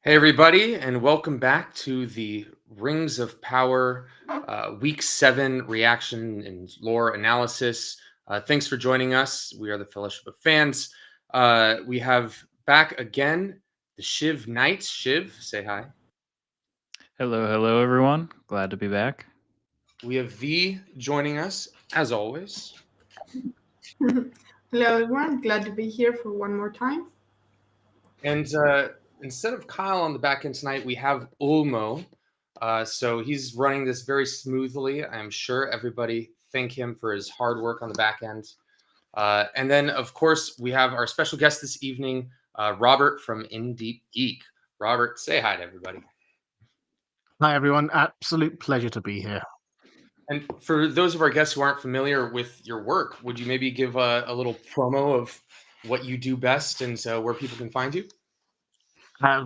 Hey, everybody, and welcome back to the Rings of Power Week 7 reaction and lore analysis. Thanks for joining us. We are the Fellowship of Fans. We have back again the Shiv Knights. Shiv, say hi. Hello, everyone. Glad to be back. We have V joining us, as always. Hello, everyone. Glad to be here for one more time. And instead of Kyle on the back end tonight, we have Ulmo. So he's running this very smoothly. I'm sure everybody thank him for his hard work on the back end. And then, of course, we have our special guest this evening, Robert from In Deep Geek. Robert, say hi to everybody. Hi, everyone. Absolute pleasure to be here. And for those of our guests who aren't familiar with your work, would you maybe give a little promo of what you do best and where people can find you?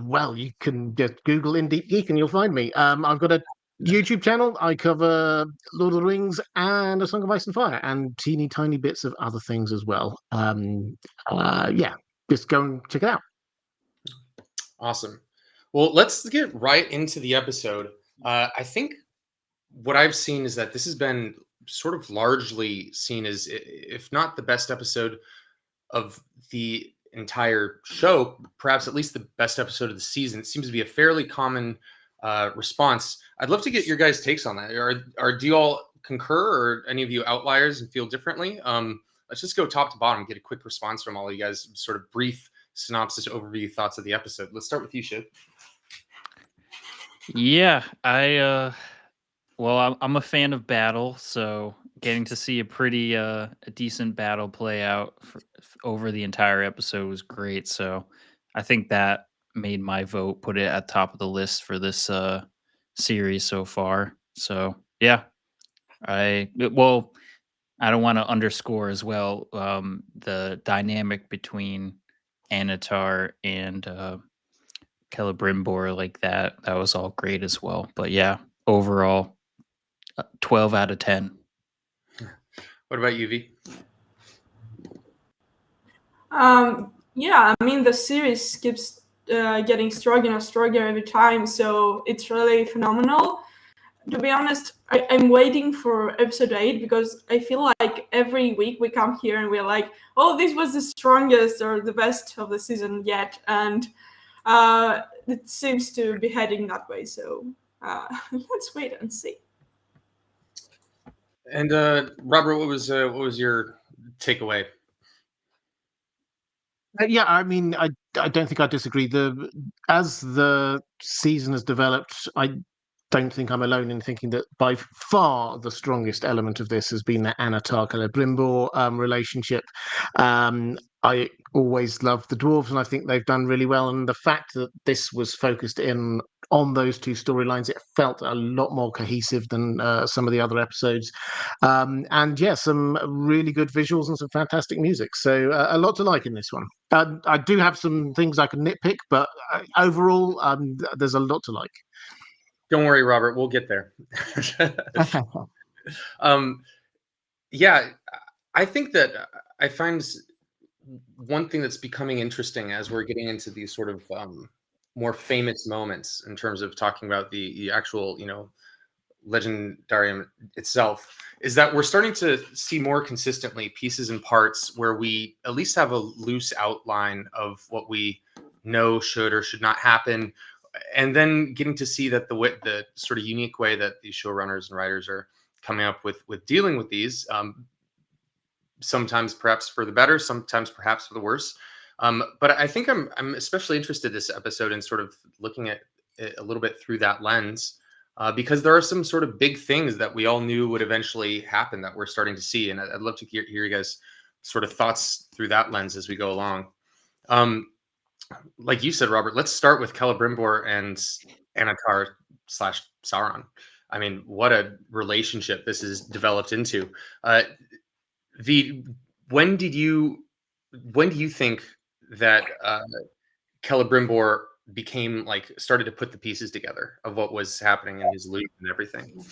Well, you can just Google In Deep Geek and you'll find me. I've got a YouTube channel. I cover Lord of the Rings and A Song of Ice and Fire and teeny tiny bits of other things as well. Yeah, just go and check it out. Awesome. Well, let's get right into the episode. I think what I've seen is that this has been sort of largely seen as, if not the best episode of the entire show, perhaps at least the best episode of the season. It seems to be a fairly common response. I'd love to get your guys' takes on that. Do you all concur, or any of you outliers and feel differently? Let's just go top to bottom, get a quick response from all of you guys, sort of brief synopsis, overview, thoughts of the episode. Let's start with you, Shiv. Yeah, I'm a fan of battle, so getting to see a decent battle play out over the entire episode was great. So I think that made my vote, put it at top of the list for this series so far. So yeah, I don't want to underscore as well the dynamic between Anatar and Celebrimbor, like that was all great as well. But yeah, overall 12 out of 10. What about you, V? Yeah, I mean, the series keeps getting stronger and stronger every time, so it's really phenomenal. To be honest, I'm waiting for episode 8 because I feel like every week we come here and we're like, oh, this was the strongest or the best of the season yet. And it seems to be heading that way. So let's wait and see. And Robert, what was your takeaway? Yeah, I mean, I don't think I disagree. As the season has developed, I don't think I'm alone in thinking that by far the strongest element of this has been the Anatar Celebrimbor relationship. I always loved the dwarves, and I think they've done really well. And the fact that this was focused in on those two storylines, it felt a lot more cohesive than some of the other episodes. And yeah, some really good visuals and some fantastic music. So a lot to like in this one. I do have some things I can nitpick, but overall, there's a lot to like. Don't worry, Robert. We'll get there. Yeah, I think that I find one thing that's becoming interesting as we're getting into these sort of more famous moments in terms of talking about the actual, legendarium itself, is that we're starting to see more consistently pieces and parts where we at least have a loose outline of what we know should or should not happen, and then getting to see that the sort of unique way that these showrunners and writers are coming up with dealing with these, sometimes perhaps for the better, sometimes perhaps for the worse. But I think I'm especially interested this episode in sort of looking at it a little bit through that lens, because there are some sort of big things that we all knew would eventually happen that we're starting to see, and I'd love to hear you guys sort of thoughts through that lens as we go along. Like you said, Robert, let's start with Celebrimbor and Anatar / Sauron. I mean, what a relationship this is developed into. When do you think that Celebrimbor became started to put the pieces together of what was happening in his loop and everything?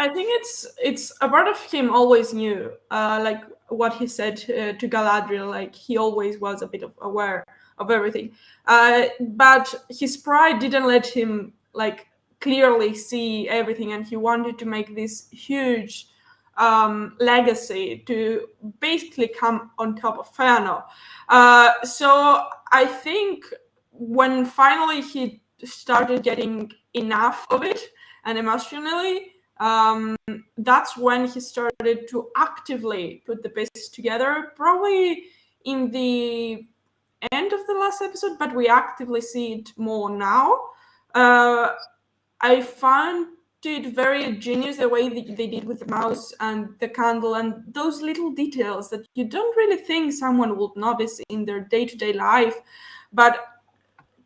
I think it's a part of him always knew. Like what he said to Galadriel. Like, he always was a bit of aware of everything, but his pride didn't let him like clearly see everything, and he wanted to make this huge legacy to basically come on top of Fëanor. So I think when finally he started getting enough of it and emotionally, that's when he started to actively put the pieces together, probably in the end of the last episode, but we actively see it more now. I found it very genius the way they did with the mouse and the candle and those little details that you don't really think someone would notice in their day-to-day life, but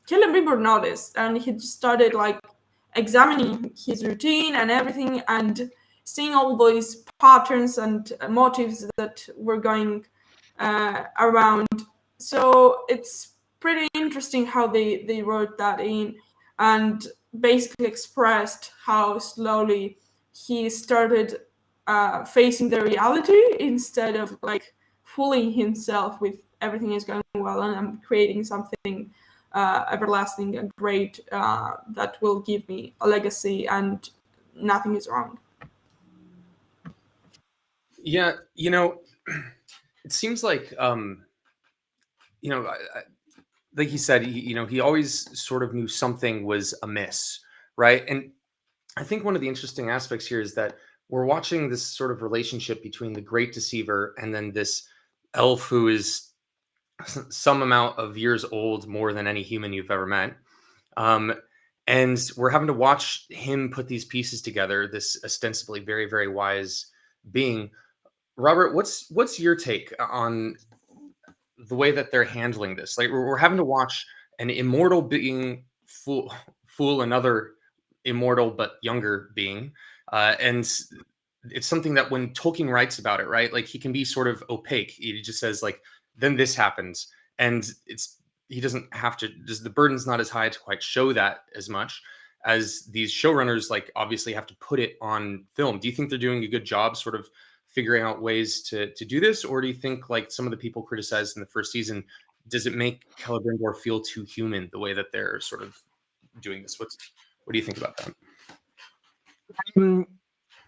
Celebrimbor noticed, and he just started like examining his routine and everything, and seeing all those patterns and motives that were going around. So it's pretty interesting how they wrote that in, and basically expressed how slowly he started facing the reality instead of like fooling himself with everything is going well and I'm creating something everlasting and great that will give me a legacy and nothing is wrong. Yeah, it seems like like he said, he always sort of knew something was amiss, right? And I think one of the interesting aspects here is that we're watching this sort of relationship between the Great Deceiver and then this elf who is some amount of years old more than any human you've ever met. And we're having to watch him put these pieces together, this ostensibly very, very wise being. Robert, what's your take on the way that they're handling this? Like, we're having to watch an immortal being fool another immortal but younger being, and it's something that when Tolkien writes about it, right, like he can be sort of opaque. He just says like, then this happens, and he doesn't have to. Just the burden's not as high to quite show that as much as these showrunners like obviously have to put it on film. Do you think they're doing a good job sort of figuring out ways to do this, or do you think like some of the people criticized in the first season, does it make Celebrimbor feel too human the way that they're sort of doing this? What do you think about that?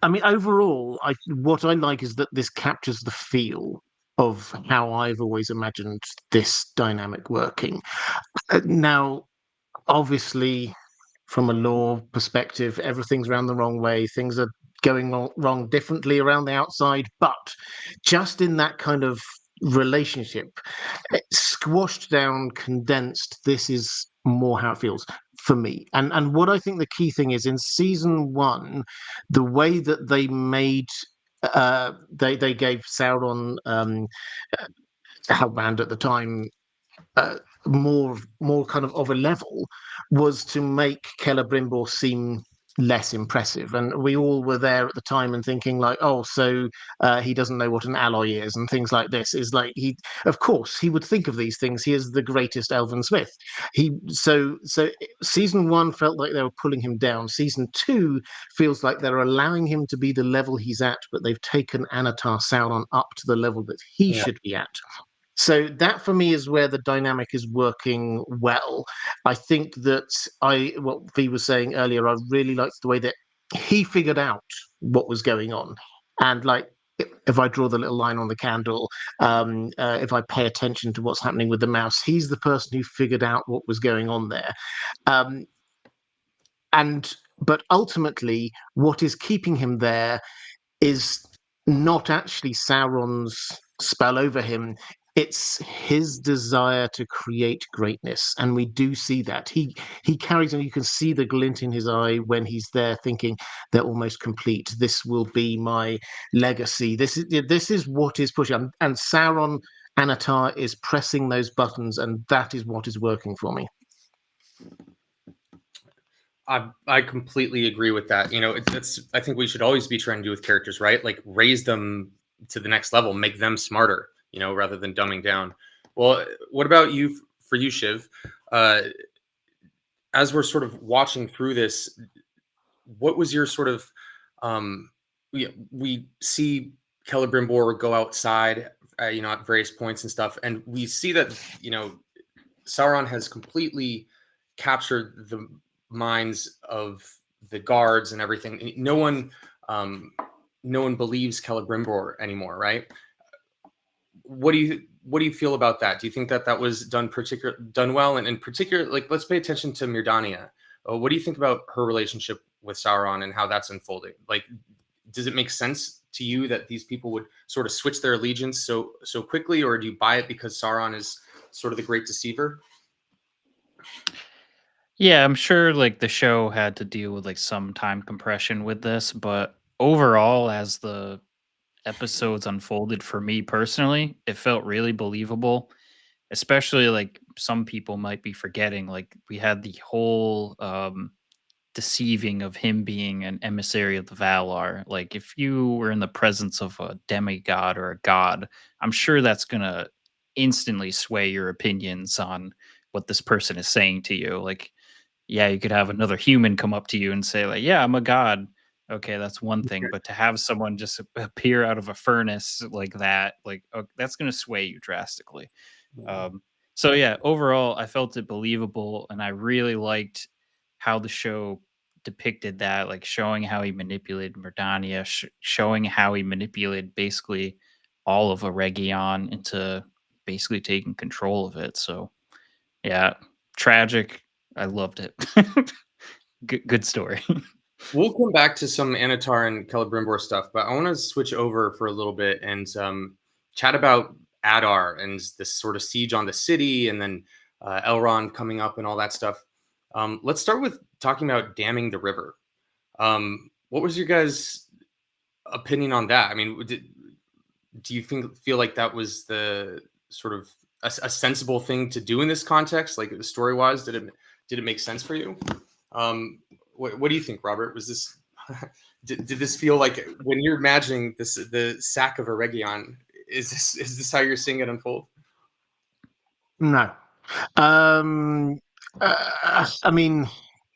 I mean, overall, what I like is that this captures the feel of how I've always imagined this dynamic working. Now, obviously, from a law perspective, everything's around the wrong way. Things are going wrong differently around the outside, but just in that kind of relationship, squashed down, condensed, this is more how it feels for me. And what I think the key thing is in season one, the way that they made they gave Sauron Halbrand at the time more kind of a level was to make Celebrimbor seem less impressive, and we all were there at the time and thinking like, oh, so he doesn't know what an alloy is and things like this. Is like, he of course he would think of these things. He is the greatest elven smith. So season one felt like they were pulling him down. Season two feels like they're allowing him to be the level he's at, but they've taken Anatar Sauron up to the level that he should be at. So that for me is where the dynamic is working well. I think that what V was saying earlier, I really liked the way that he figured out what was going on. And like, if I draw the little line on the candle, if I pay attention to what's happening with the mouse, he's the person who figured out what was going on there. But ultimately, what is keeping him there is not actually Sauron's spell over him. It's his desire to create greatness, and we do see that he carries, and you can see the glint in his eye when he's there, thinking they're almost complete. This will be my legacy. This is what is pushing, and Sauron Anatar is pressing those buttons, and that is what is working for me. I completely agree with that. It's I think we should always be trying to do with characters, right? Like raise them to the next level, make them smarter, rather than dumbing down. Well, what about you? For you, Shiv, as we're sort of watching through this, what was your sort of? We see Celebrimbor go outside, at various points and stuff, and we see that Sauron has completely captured the minds of the guards and everything. No one believes Celebrimbor anymore, right? What do you feel about that? Do you think that was done well? And in particular, like, let's pay attention to Myrddania. What do you think about her relationship with Sauron and how that's unfolding? Like, does it make sense to you that these people would sort of switch their allegiance so quickly, or do you buy it because Sauron is sort of the great deceiver? Yeah, I'm sure like the show had to deal with like some time compression with this, but overall, as the episodes unfolded for me personally, it felt really believable. Especially like some people might be forgetting, like we had the whole deceiving of him being an emissary of the Valar. Like if you were in the presence of a demigod or a god, I'm sure that's gonna instantly sway your opinions on what this person is saying to you. Like, yeah, you could have another human come up to you and say, like, yeah, I'm a god. Okay, that's one thing. But to have someone just appear out of a furnace like that, like, that's going to sway you drastically. So, yeah, overall, I felt it believable. And I really liked how the show depicted that, like showing how he manipulated Myrddania, showing how he manipulated basically all of Eregion into basically taking control of it. So, yeah, tragic. I loved it. Good story. We'll come back to some Anatar and Celebrimbor stuff, but I want to switch over for a little bit and chat about Adar and this sort of siege on the city, and then Elrond coming up and all that stuff. Let's start with talking about damming the river. What was your guys' opinion on that? I mean, do you feel like that was the sort of a sensible thing to do in this context? Like, story-wise, did it make sense for you? What do you think, Robert? Was this did this feel like, when you're imagining this, the sack of Eregion, is this how you're seeing it unfold? No. I mean,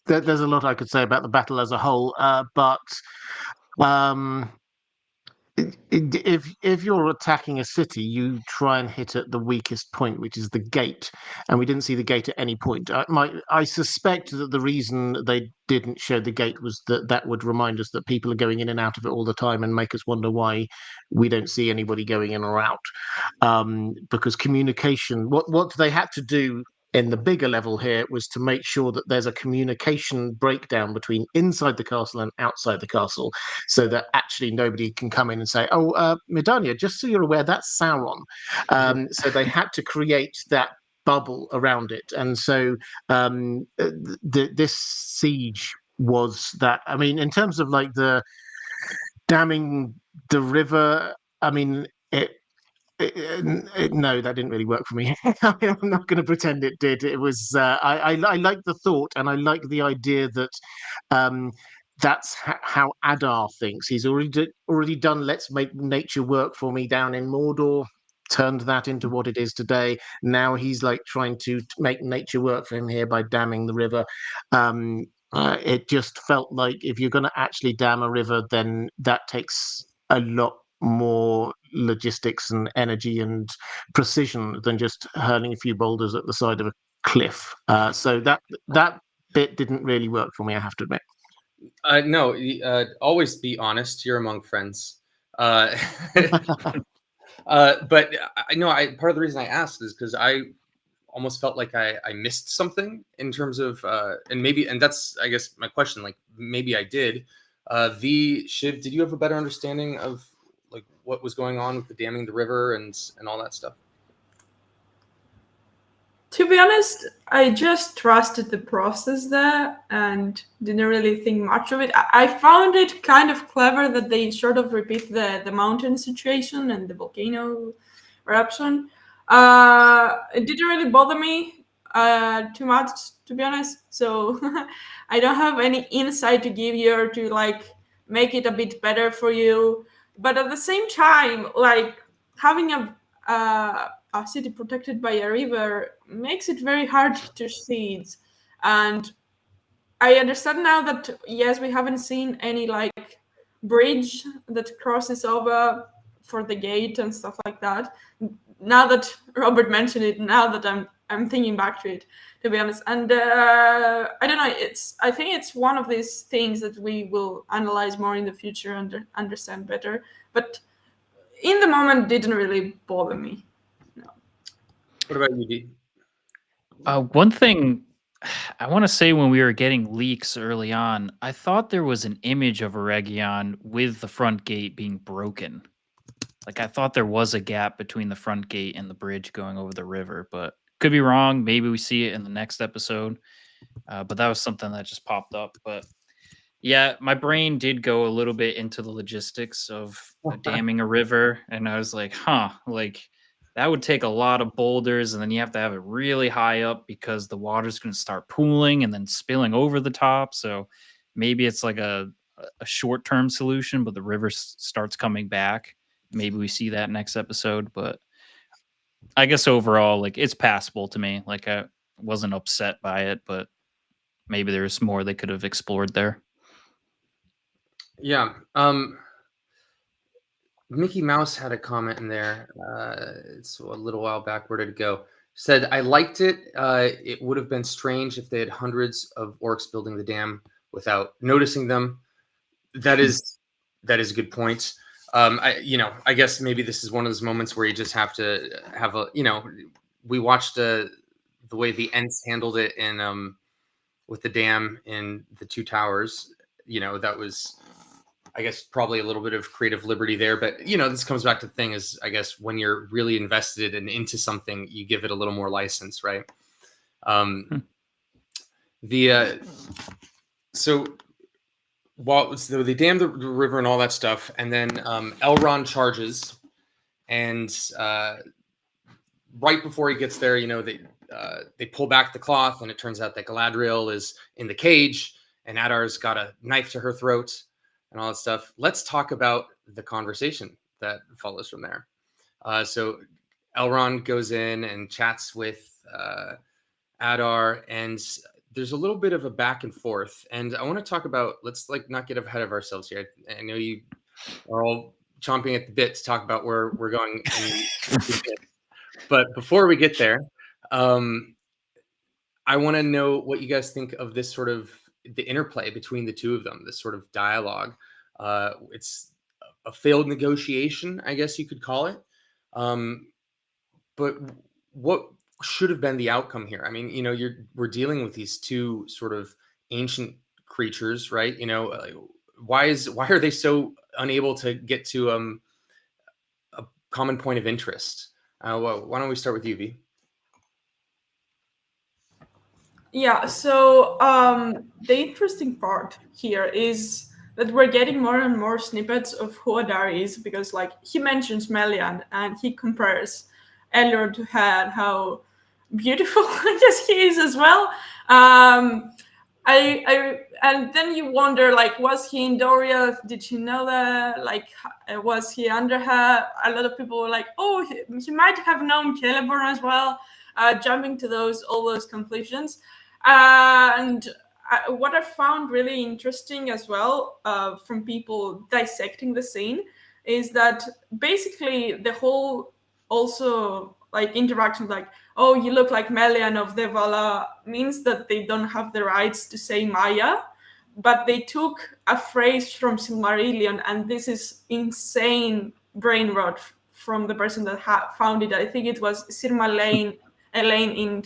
there's a lot I could say about the battle as a whole, but um, if you're attacking a city, you try and hit at the weakest point, which is the gate, and we didn't see the gate at any point. I suspect that the reason they didn't show the gate was that would remind us that people are going in and out of it all the time, and make us wonder why we don't see anybody going in or out. Because communication, what they had to do in the bigger level here was to make sure that there's a communication breakdown between inside the castle and outside the castle, so that actually nobody can come in and say, oh, Myrddania, just so you're aware, that's Sauron. So they had to create that bubble around it. And so this siege was that. I mean, in terms of like the damming the river, I mean, no, that didn't really work for me. I'm not going to pretend it did. It was I like the thought, and I like the idea that that's how Adar thinks. He's already done. Let's make nature work for me down in Mordor. Turned that into what it is today. Now he's like trying to make nature work for him here by damming the river. It just felt like if you're going to actually dam a river, then that takes a lot more logistics and energy and precision than just hurling a few boulders at the side of a cliff. So that bit didn't really work for me, I have to admit. No, always be honest. You're among friends. But I know part of the reason I asked is because I almost felt like I missed something in terms of and that's, I guess, my question. Like, maybe I did. Shiv, did you have a better understanding of like what was going on with the damming the river and all that stuff? To be honest, I just trusted the process there and didn't really think much of it. I found it kind of clever that they sort of repeat the mountain situation and the volcano eruption. It didn't really bother me too much, to be honest. So I don't have any insight to give you or to like make it a bit better for you. But at the same time, like having a city protected by a river makes it very hard to siege. And I understand now that, yes, we haven't seen any like bridge that crosses over for the gate and stuff like that. Now that Robert mentioned it, now that I'm thinking back to it, to be honest, and I don't know. I think it's one of these things that we will analyze more in the future and understand better. But in the moment, didn't really bother me. No. What about you, Dee? One thing I want to say, when we were getting leaks early on, I thought there was an image of Eregion with the front gate being broken. Like, I thought there was a gap between the front gate and the bridge going over the river, but could be wrong. Maybe we see it in the next episode. But that was something that just popped up. But yeah, my brain did go a little bit into the logistics of damming a river, and I was like, like that would take a lot of boulders, and then you have to have it really high up because the water's going to start pooling and then spilling over the top. So maybe it's like a short-term solution, but the river starts coming back. Maybe we see that next episode, but I guess overall, like, it's passable to me. Like, I wasn't upset by it, but maybe there's more they could have explored there. Yeah. Mickey Mouse had a comment in there. It's a little while back. Where did it go? Said, I liked it. It would have been strange if they had hundreds of orcs building the dam without noticing them. That is a good point. I guess maybe this is one of those moments where you just have to have we watched the way the Ents handled it in with the dam in the Two Towers. That was, I guess, probably a little bit of creative liberty there. But this comes back to the thing is, I guess, when you're really invested and into something, you give it a little more license, right? So they dam the river and all that stuff, and then Elrond charges, and right before he gets there, they pull back the cloth, and it turns out that Galadriel is in the cage, and Adar's got a knife to her throat, and all that stuff. Let's talk about the conversation that follows from there. So Elrond goes in and chats with Adar, and there's a little bit of a back and forth, and I want to talk about, let's not get ahead of ourselves here. I know you are all chomping at the bit to talk about where we're going, but before we get there, I want to know what you guys think of this sort of the interplay between the two of them, this sort of dialogue. It's a failed negotiation, I guess you could call it. But what should have been the outcome here? I mean, we're dealing with these two sort of ancient creatures, right? Why are they so unable to get to a common point of interest? Why don't we start with you, V? Yeah, so the interesting part here is that we're getting more and more snippets of who Adar is, because he mentions Melian and he compares Elrond to her and how beautiful I guess he is as well. And then you wonder, was he in Doria? Did she know that? Was he under her? A lot of people were like, oh, he might have known Celeborn as well, jumping to all those conclusions. And what I found really interesting as well, from people dissecting the scene, is that basically the whole also interaction, oh, you look like Melian of the Vala, means that they don't have the rights to say Maya, but they took a phrase from Silmarillion, and this is insane brain rot from the person that found it. I think it was Sirma Elaine in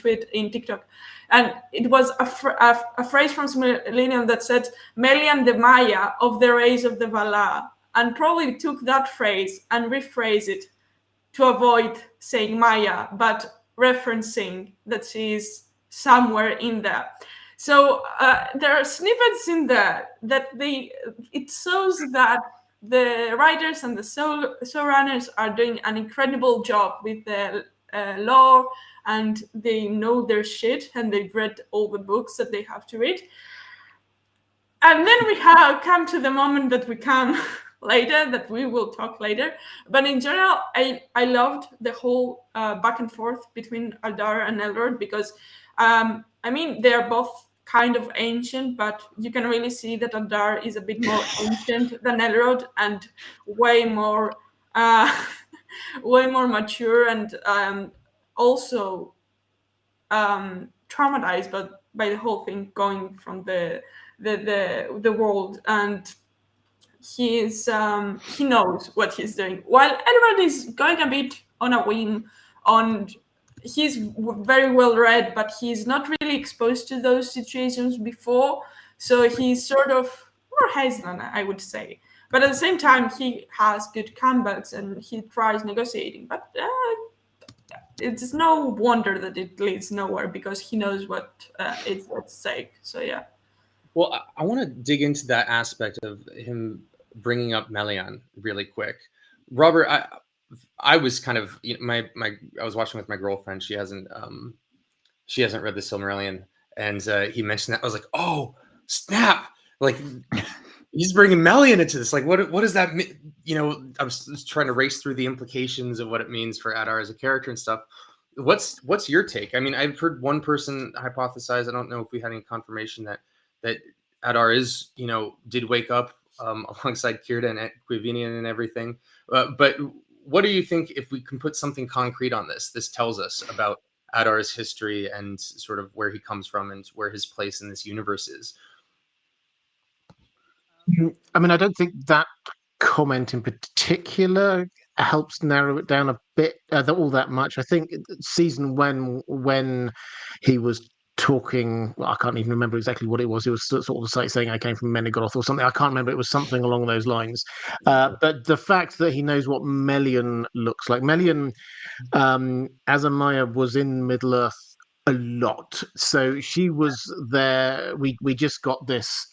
TikTok. And it was a phrase from Silmarillion that said, Melian the Maya of the race of the Valar, and probably took that phrase and rephrased it to avoid saying Maya, but referencing that she is somewhere in there. So there are snippets in there that it shows that the writers and the showrunners are doing an incredible job with the lore, and they know their shit, and they've read all the books that they have to read. And then we have come to the moment that we come later, that we will talk later. But in general, I loved the whole back and forth between Adar and Elrond, because they're both kind of ancient, but you can really see that Adar is a bit more ancient than Elrond, and way more uh, way more mature, and also traumatized by the whole thing going from the world, and he knows what he's doing. While Edward is going a bit on a whim, on he's very well read, but he's not really exposed to those situations before, so he's sort of more hesitant, I would say. But at the same time, he has good comebacks and he tries negotiating. But it's no wonder that it leads nowhere, because he knows what it's at stake. So yeah. Well, I want to dig into that aspect of him bringing up Melian really quick. Robert, I was kind of, you know, I was watching with my girlfriend. She hasn't read the Silmarillion, and he mentioned that. I was like, oh snap! Like he's bringing Melian into this. Like, what does that mean? You know, I was trying to race through the implications of what it means for Adar as a character and stuff. What's your take? I mean, I've heard one person hypothesize. I don't know if we had any confirmation that Adar is, you know, did wake up alongside Círdan and Quivinian and everything. But what do you think, if we can put something concrete on this? This tells us about Adar's history and sort of where he comes from and where his place in this universe is. I mean, I don't think that comment in particular helps narrow it down a bit, all that much. I think season when he was talking, well, I can't even remember exactly what it was. It was sort of like saying I came from Menegoroth or something. I can't remember. It was something along those lines. But the fact that he knows what Melian looks like, Melian, as a Maya, was in Middle Earth a lot. So she was there. We just got this.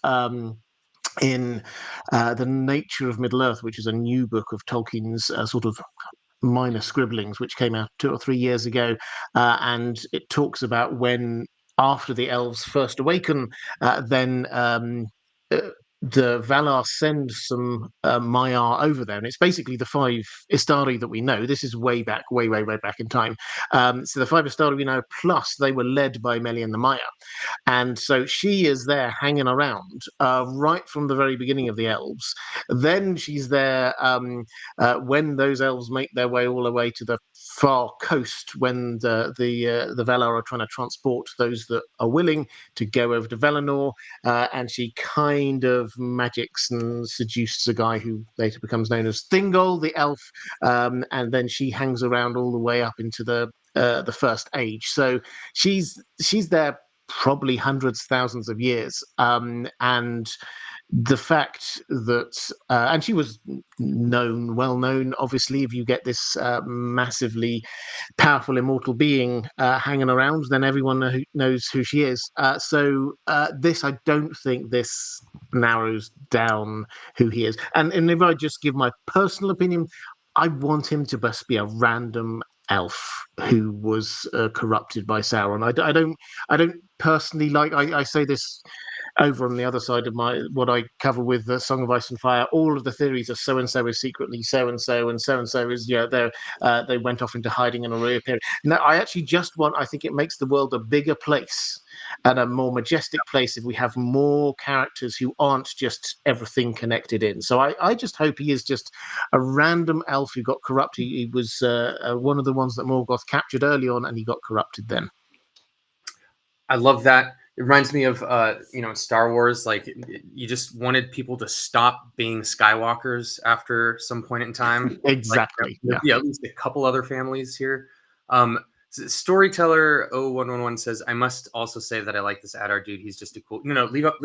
In The Nature of Middle Earth, which is a new book of Tolkien's sort of minor scribblings, which came out 2 or 3 years ago, and it talks about when, after the elves first awaken, then the Valar send some Maiar over there, and it's basically the 5 Istari that we know. This is way back, way back in time. So the 5 Istari we know, plus they were led by Melian the Maya. And so she is there hanging around right from the very beginning of the elves. Then she's there when those elves make their way all the way to the far coast, when the Valar are trying to transport those that are willing to go over to Valinor, and she kind of magics and seduces a guy who later becomes known as Thingol, the elf, and then she hangs around all the way up into the First Age. So she's there probably hundreds, thousands of years, and the fact that and she was well known, obviously. If you get this massively powerful immortal being hanging around, then everyone knows who she is. So this, I don't think this narrows down who he is. And if I just give my personal opinion, I want him to just be a random elf who was corrupted by Sauron. I don't personally like. I say this over on the other side of what I cover with the Song of Ice and Fire. All of the theories are so and so is secretly so and so, and so is they went off into hiding and reappeared. No, I actually just want. I think it makes the world a bigger place and a more majestic place if we have more characters who aren't just everything connected in. So I just hope he is just a random elf who got corrupted. He was one of the ones that Morgoth captured early on, and he got corrupted then. I love that. It reminds me of Star Wars. Like, you just wanted people to stop being Skywalkers after some point in time. Exactly. Like, at least a couple other families here. Storyteller 0111 says, I must also say that I like this Adar dude. He's just a cool. No, leave up.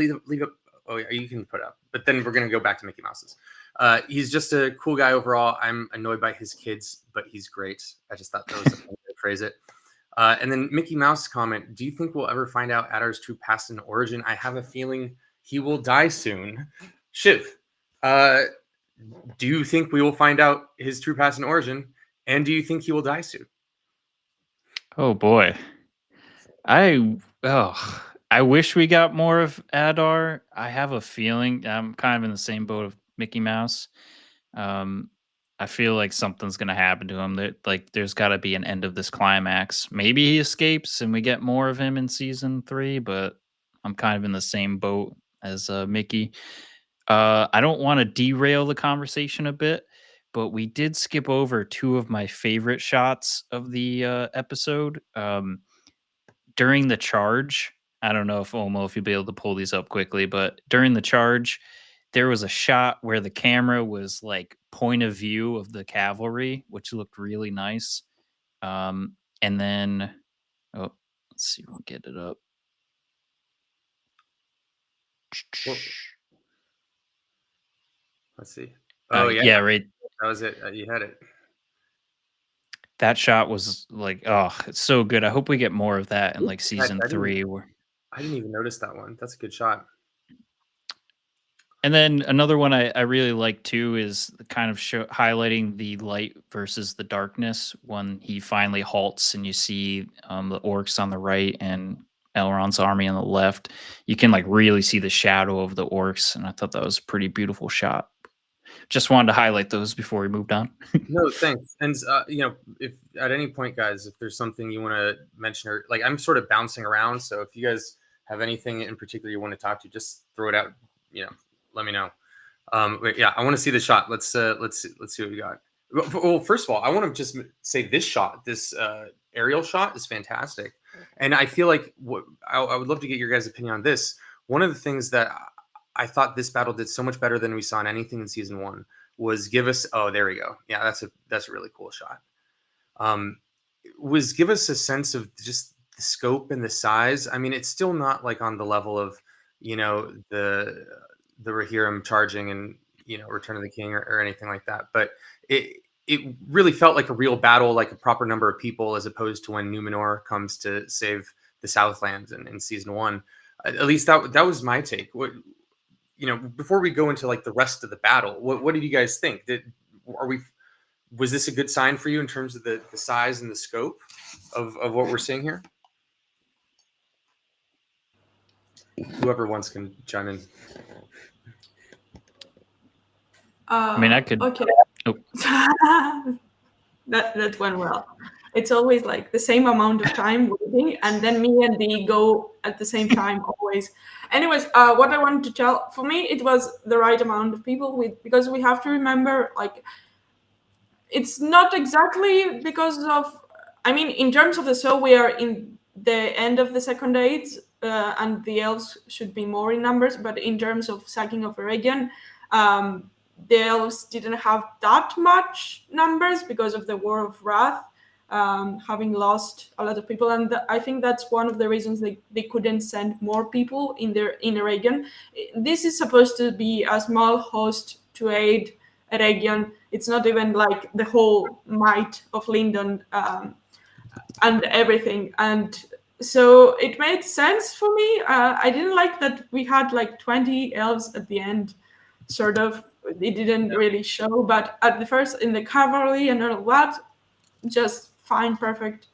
Oh, yeah, you can put up. But then we're gonna go back to Mickey Mouse's. He's just a cool guy overall. I'm annoyed by his kids, but he's great. I just thought that was a way to phrase it. And then Mickey Mouse comment, do you think we'll ever find out Adar's true past and origin? I have a feeling he will die soon. Shiv, do you think we will find out his true past and origin? And do you think he will die soon? Oh boy. I wish we got more of Adar. I have a feeling I'm kind of in the same boat of Mickey Mouse. I feel like something's gonna happen to him. That there's got to be an end of this climax. Maybe he escapes and we get more of him in season 3. But I'm kind of in the same boat as Mickey. I don't want to derail the conversation a bit, but we did skip over two of my favorite shots of the episode. During the charge, I don't know if Omo, if you'll be able to pull these up quickly, but during the charge, there was a shot where the camera was like point of view of the cavalry, which looked really nice. And then, oh, let's see, we'll get it up. Well, let's see. Oh, yeah, right. That was it. You had it. That shot was like, oh, it's so good. I hope we get more of that in like season 3. I didn't even notice that one. That's a good shot. And then another one I really like too is the kind of highlighting the light versus the darkness when he finally halts and you see the orcs on the right and Elrond's army on the left. You can like really see the shadow of the orcs, and I thought that was a pretty beautiful shot. Just wanted to highlight those before we moved on. No, thanks. And if at any point, guys, if there's something you want to mention, or like I'm sort of bouncing around, so if you guys have anything in particular you want to talk to, just throw it out. Let me know. But yeah, I want to see the shot. Let's see what we got. Well, first of all, I want to just say this shot, this aerial shot, is fantastic, and I feel like I would love to get your guys' opinion on this. One of the things that I thought this battle did so much better than we saw in anything in season 1 was give us. Oh, there we go. Yeah, that's a really cool shot. Was give us a sense of just the scope and the size. I mean, it's still not like on the level of the Rohirrim charging and Return of the King or anything like that, but it really felt like a real battle, like a proper number of people, as opposed to when Numenor comes to save the Southlands in season 1. At least that was my take. Before we go into like the rest of the battle, what did you guys think? Was this a good sign for you in terms of the size and the scope of what we're seeing here? Whoever wants can chime in. I mean, I could. Okay. Oh. that went well. It's always like the same amount of time waiting, and then me and Dee go at the same time always. Anyways, what I wanted to tell, for me, it was the right amount of people because we have to remember, like, it's not exactly because of. I mean, in terms of the show, we are in the end of the Second Age, and the elves should be more in numbers. But in terms of sacking of Eregion, the elves didn't have that much numbers because of the War of Wrath, having lost a lot of people, and I think that's one of the reasons they couldn't send more people in Eregion. This is supposed to be a small host to aid Eregion. It's not even like the whole might of Lindon and everything, and so it made sense for me. I didn't like that we had like 20 elves at the end, sort of. It didn't really show, but at the first in the cavalry and all that, just fine, perfect.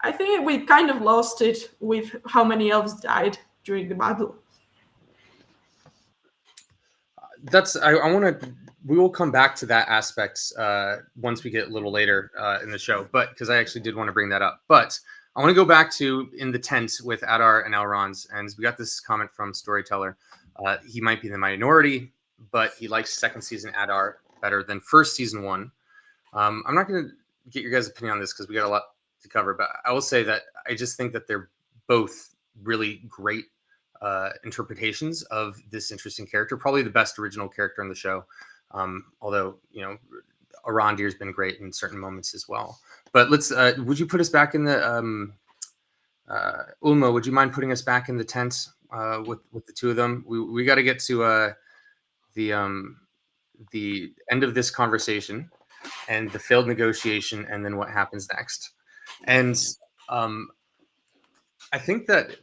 I think we kind of lost it with how many elves died during the battle. I want to. We will come back to that aspect once we get a little later in the show, but because I actually did want to bring that up. But I want to go back to in the tent with Adar and Elrond, and we got this comment from Storyteller. He might be the minority, but he likes second season Adar better than first season 1. I'm not going to get your guys' opinion on this because we got a lot to cover, but I will say that I just think that they're both really great interpretations of this interesting character. Probably the best original character in the show. Although, Arondir's been great in certain moments as well. But let's, would you put us back in the, Ulmo, would you mind putting us back in the tent with the two of them? We got to get to the end of this conversation and the failed negotiation, and then what happens next. And I think that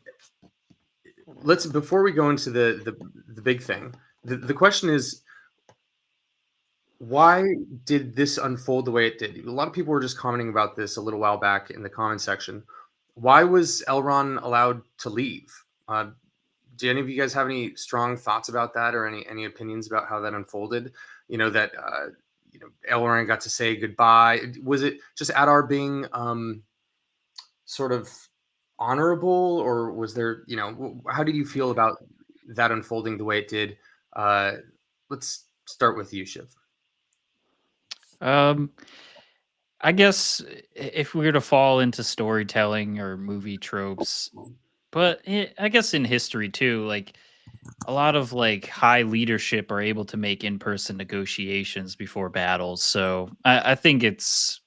before we go into the big thing, the question is, why did this unfold the way it did? A lot of people were just commenting about this a little while back in the comment section. Why was Elrond allowed to leave? Do any of you guys have any strong thoughts about that, or any opinions about how that unfolded? That Elrond got to say goodbye. Was it just Adar being sort of honorable, or was there, how did you feel about that unfolding the way it did? Let's start with you, Shiv. Um, I guess if we were to fall into storytelling or movie tropes, but I guess in history too, like a lot of like high leadership are able to make in-person negotiations before battles. So I think it's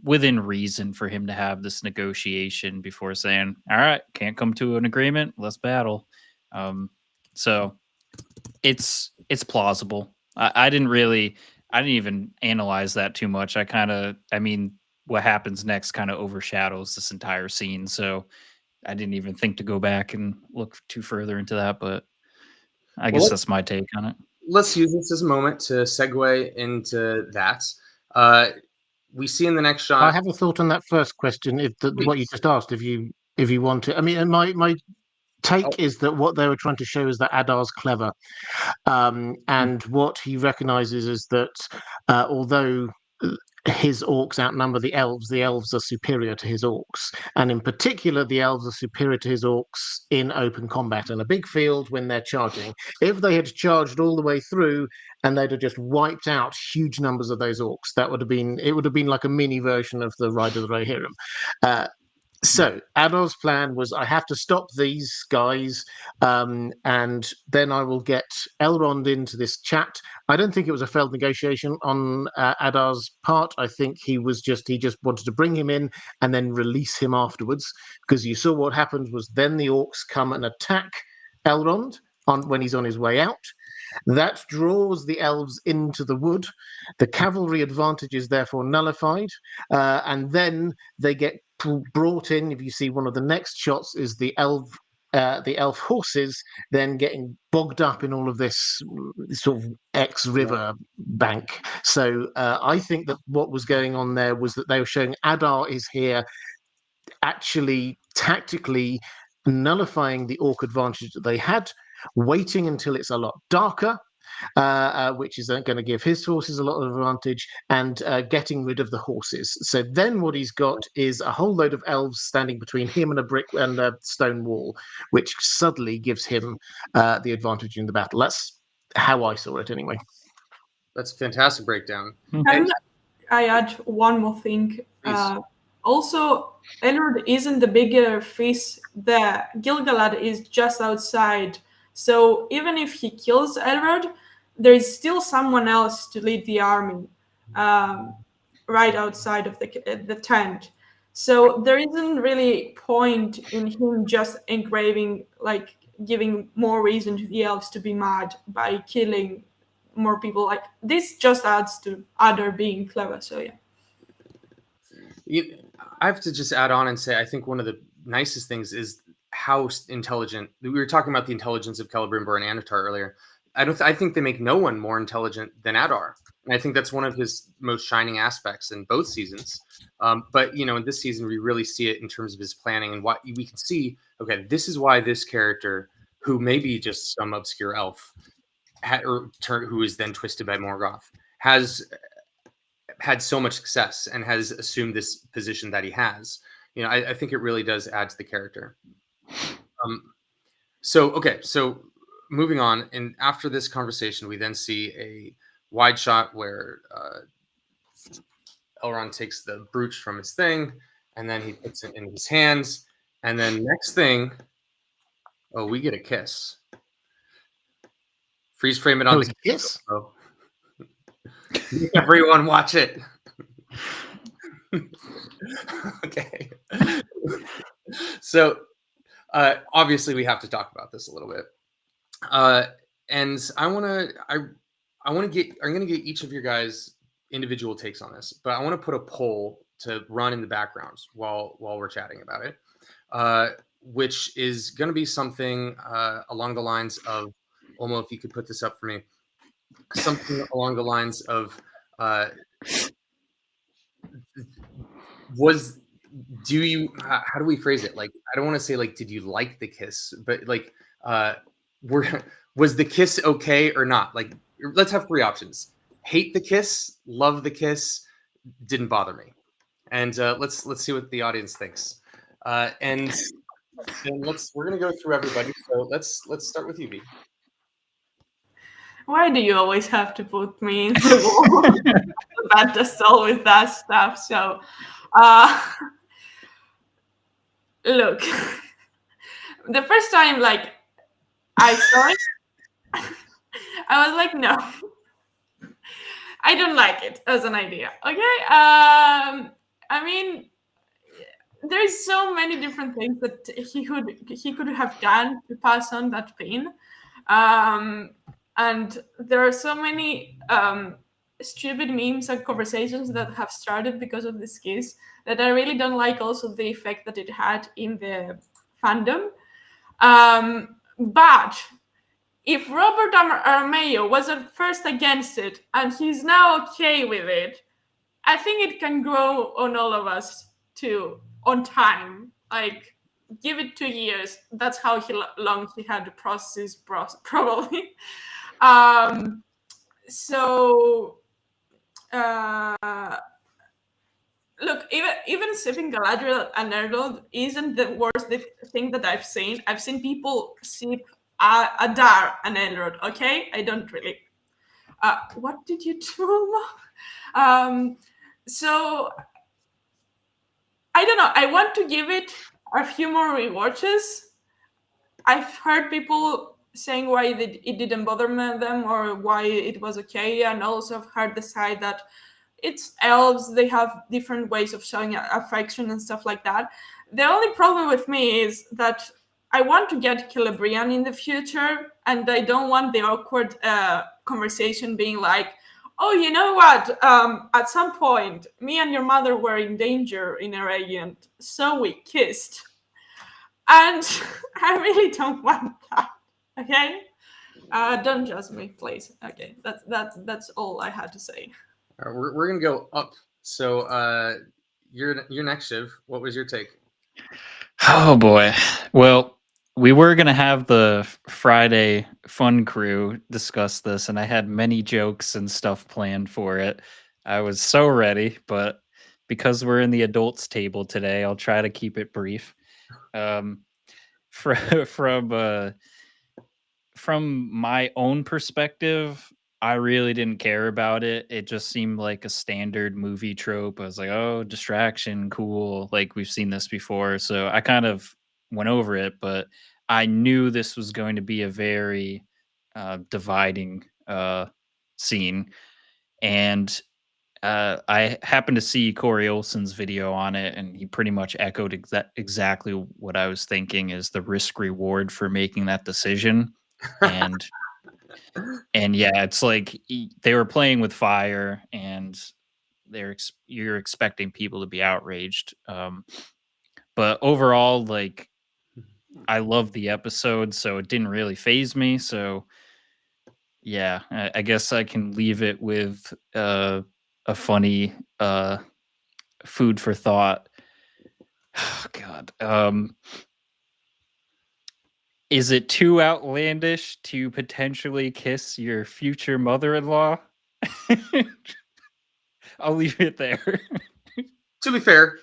within reason for him to have this negotiation before saying, "All right, can't come to an agreement. Let's battle." Um, so it's plausible. I didn't even analyze that too much. I mean, what happens next kind of overshadows this entire scene. So I didn't even think to go back and look too further into that, but I Well, guess that's my take on it. let's use this as a moment to segue into that. Uh, we see in the next I shot. have a thought on that first question. If what you Please. just asked, if you want to, I mean, and my Oh, take is that what they were trying to show is that Adar's clever, and what he recognizes is that although his orcs outnumber the elves are superior to his orcs, and in particular, the elves are superior to his orcs in open combat in a big field when they're charging. If they had charged all the way through and they'd have just wiped out huge numbers of those orcs, that would have been it would have been like a mini version of the Ride of the Rohirrim. Uh, so Adol's plan was, I have to stop these guys, and then I will get Elrond into this chat. I don't think it was a failed negotiation on Adar's part. I think he just wanted to bring him in and then release him afterwards, because you saw what happened was then the orcs come and attack Elrond when he's on his way out. That draws the elves into the wood. The cavalry advantage is therefore nullified, and then they get brought in. If you see one of the next shots, is the elf horses then getting bogged up in all of this sort of ex-river bank. So I think that what was going on there was that they were showing Adar is here, actually tactically nullifying the orc advantage that they had, waiting until it's a lot darker, which is going to give his horses a lot of advantage, and getting rid of the horses. So then what he's got is a whole load of elves standing between him and a brick and a stone wall, which suddenly gives him the advantage in the battle. That's how I saw it anyway. that's a fantastic breakdown. Can I add one more thing? Please. Also, Elrond isn't the bigger fish there. Gil-galad is just outside. So even if he kills Elrond, there is still someone else to lead the army right outside of the tent. So there isn't really point in him just engraving, like giving more reason to the elves to be mad by killing more people. Like this just adds to Adar being clever. So yeah. I have to just add on and say I think one of the nicest things is how intelligent. We were talking about the intelligence of Celebrimbor and Annatar earlier. I think they make no one more intelligent than Adar, and I think that's one of his most shining aspects in both seasons. But in this season we really see it in terms of his planning, and what we can see. Okay, this is why this character, who may be just some obscure elf, who is then twisted by Morgoth, has had so much success and has assumed this position that he has. I think it really does add to the character. So moving on, and after this conversation, we then see a wide shot where Elrond takes the brooch from his thing, and then he puts it in his hands, and then next thing, we get a kiss. Freeze frame it on the kiss. Everyone watch it. Okay. So obviously we have to talk about this a little bit. And I'm going to get each of your guys individual takes on this, but I want to put a poll to run in the background while we're chatting about it, which is going to be something along the lines of, Olmo, if you could put this up for me, something along the lines of, how do we phrase it? Like, I don't want to say like, did you like the kiss, but like, was the kiss okay or not? Like, let's have three options: hate the kiss, love the kiss, didn't bother me. And let's see what the audience thinks. And we're gonna go through everybody. So let's start with you, V. Why do you always have to put me in the wall? That just always that stuff. So, look, the first time like I saw it, I was like, no, I don't like it as an idea. Okay, I mean, there's so many different things that he could have done to pass on that pain, and there are so many stupid memes and conversations that have started because of this kiss that I really don't like. Also, the effect that it had in the fandom, but if Robert Aramayo was at first against it and he's now okay with it, I think it can grow on all of us too, on time. Like, give it 2 years. That's how long he had to process, probably. So, look, even sipping Galadriel and Elrond isn't the worst thing that I've seen. I've seen people sip Adar and Elrond. Okay, I don't really. What did you do? So I don't know. I want to give it a few more rewatches. I've heard people saying why it didn't bother them or why it was okay, and also I've heard the side that it's elves, they have different ways of showing affection and stuff like that. The only problem with me is that I want to get Celebrimbor in the future, and I don't want the awkward conversation being like, oh, you know what? At some point, me and your mother were in danger in Eregion, so we kissed. And I really don't want that. Okay? Don't judge me, please. Okay, that's all I had to say. All right, we're gonna go up. So you're next, Shiv. What was your take? Oh boy. Well, we were gonna have the Friday fun crew discuss this, and I had many jokes and stuff planned for it. I was so ready, but because we're in the adults table today, I'll try to keep it brief. From my own perspective, I really didn't care about it. It just seemed like a standard movie trope. I was like, oh, distraction, cool. Like we've seen this before. So I kind of went over it, but I knew this was going to be a very dividing scene. And I happened to see Corey Olson's video on it, and he pretty much echoed exactly what I was thinking is the risk reward for making that decision. And yeah, it's like they were playing with fire, and you're expecting people to be outraged. But overall, like I love the episode, so it didn't really phase me. So yeah, I guess I can leave it with a funny food for thought. Oh, God. Is it too outlandish to potentially kiss your future mother-in-law? I'll leave it there. To be fair,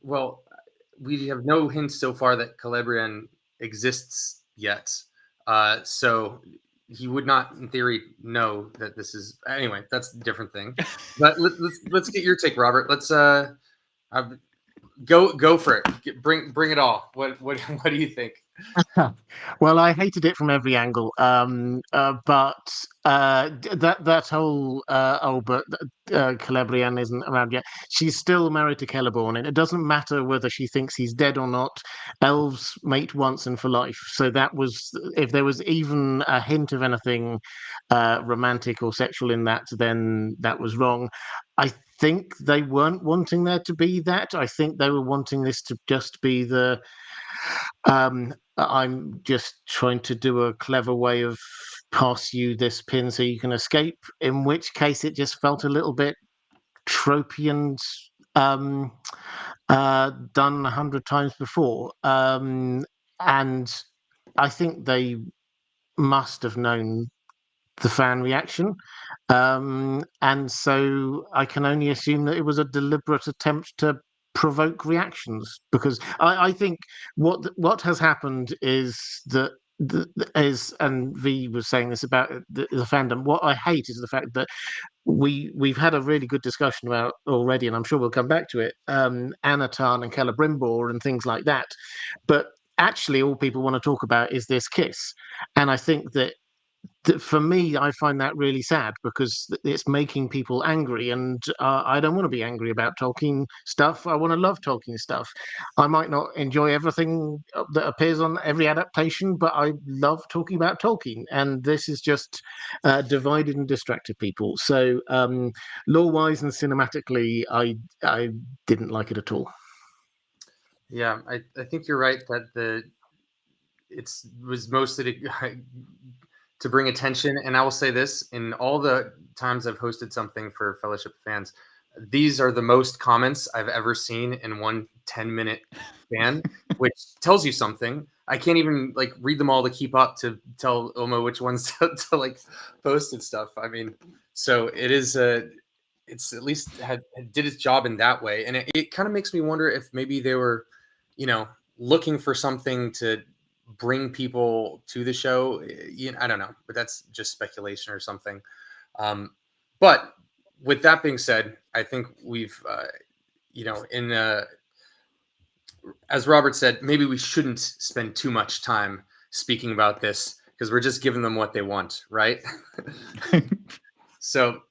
well, we have no hints so far that Celebrimbor exists yet. So he would not, in theory, know that this is. Anyway, that's a different thing. But let's get your take, Robert. Let's go for it. Bring it all. What do you think? Well, I hated it from every angle. But that whole but Celebrimbor isn't around yet. She's still married to Celeborn, and it doesn't matter whether she thinks he's dead or not. Elves mate once and for life. So that was, if there was even a hint of anything romantic or sexual in that, then that was wrong. I think they weren't wanting there to be that. I think they were wanting this to just be the I'm just trying to do a clever way of pass you this pin so you can escape, in which case it just felt a little bit tropey and done 100 times before. And I think they must have known the fan reaction. And so I can only assume that it was a deliberate attempt to provoke reactions, because I think what has happened is that and V was saying this about the fandom. What I hate is the fact that we've had a really good discussion about already, and I'm sure we'll come back to it. Anatan and Celebrimbor and things like that, but actually, all people want to talk about is this kiss, and I think that for me, I find that really sad because it's making people angry, and I don't want to be angry about Tolkien stuff. I want to love Tolkien stuff. I might not enjoy everything that appears on every adaptation, but I love talking about Tolkien, and this is just divided and distracted people. So, lore-wise and cinematically, I didn't like it at all. Yeah, I think you're right that it's was mostly to bring attention. And I will say this: in all the times I've hosted something for Fellowship fans, these are the most comments I've ever seen in one 10-minute span, which tells you something. I can't even like read them all to keep up to tell Oma which ones to like post and stuff. I mean, so it is it's at least did its job in that way, and it kind of makes me wonder if maybe they were, looking for something to bring people to the show. I don't know, but that's just speculation or something. But with that being said, I think we've, in as Robert said, maybe we shouldn't spend too much time speaking about this because we're just giving them what they want, right? So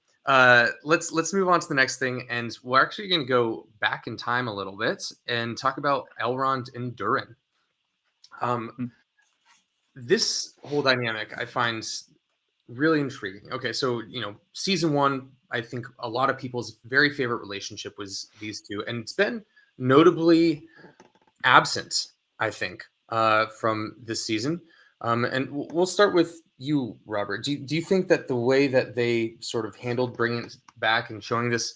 let's move on to the next thing, and we're actually going to go back in time a little bit and talk about Elrond and Durin. This whole dynamic I find really intriguing. Okay, so season 1, I think a lot of people's very favorite relationship was these two, and it's been notably absent, I think, from this season. And we'll start with you, Robert. Do you think that the way that they sort of handled bringing it back and showing this,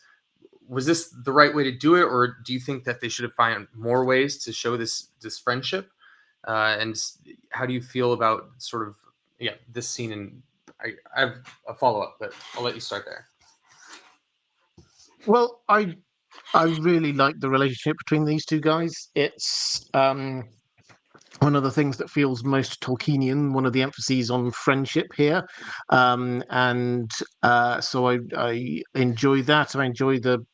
was this the right way to do it, or do you think that they should have found more ways to show this friendship? And how do you feel about sort of this scene? And I have a follow up, but I'll let you start there. Well, I really like the relationship between these two guys. It's one of the things that feels most Tolkienian, one of the emphases on friendship here. And so I enjoy that. I enjoy the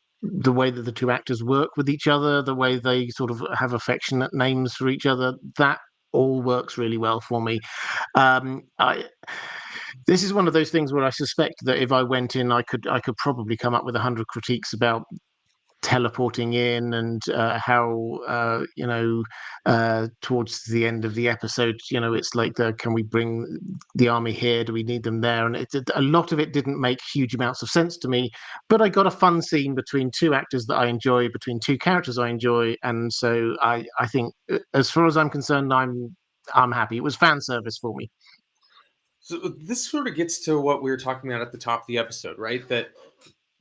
way that the two actors work with each other, the way they sort of have affectionate names for each other. That all works really well for me. This is one of those things where I suspect that if I went in, I could probably come up with 100 critiques about teleporting in and how towards the end of the episode, it's like can we bring the army here? Do we need them there? And a lot of it didn't make huge amounts of sense to me, but I got a fun scene between two actors that I enjoy, between two characters I enjoy, and so I think, as far as I'm concerned, I'm happy. It was fan service for me. So this sort of gets to what we were talking about at the top of the episode, right? That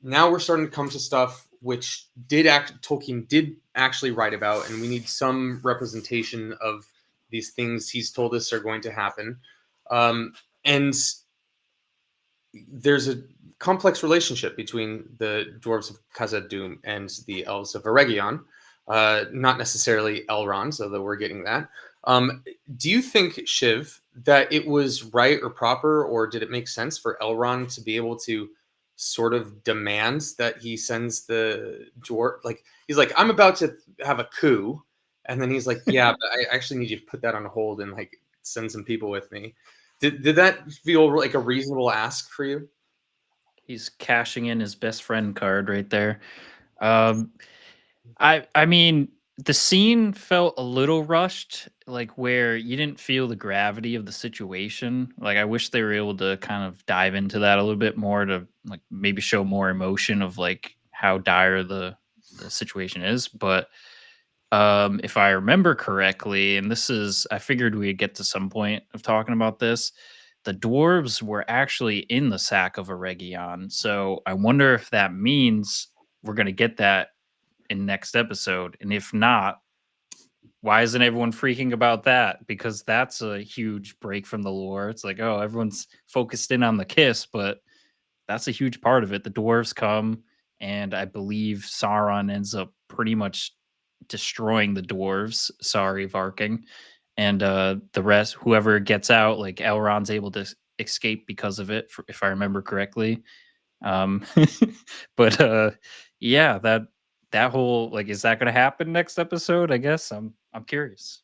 now we're starting to come to stuff which Tolkien did actually write about, and we need some representation of these things he's told us are going to happen. And there's a complex relationship between the dwarves of Khazad-dûm and the elves of Eregion, not necessarily Elrond, although we're getting that. Do you think, Shiv, that it was right or proper, or did it make sense for Elrond to be able to sort of demands that he sends the dwarf, like he's like, I'm about to have a coup, and then he's like, yeah, but I actually need you to put that on hold and like send some people with me. Did that feel like a reasonable ask for you? He's cashing in his best friend card right there. I mean, the scene felt a little rushed, like where you didn't feel the gravity of the situation. Like I wish they were able to kind of dive into that a little bit more to like maybe show more emotion of like how dire the situation is. But if I remember correctly, and I figured we'd get to some point of talking about this, the dwarves were actually in the sack of Eregion. So I wonder if that means we're going to get that in next episode, and if not, why isn't everyone freaking about that? Because that's a huge break from the lore. It's like, oh, everyone's focused in on the kiss, but that's a huge part of it. The dwarves come, and I believe Sauron ends up pretty much destroying the dwarves. Sorry, Varking. and the rest, whoever gets out, like Elrond's able to escape because of it, if I remember correctly. Um, but yeah, that whole, like, is that going to happen next episode? I guess I'm curious.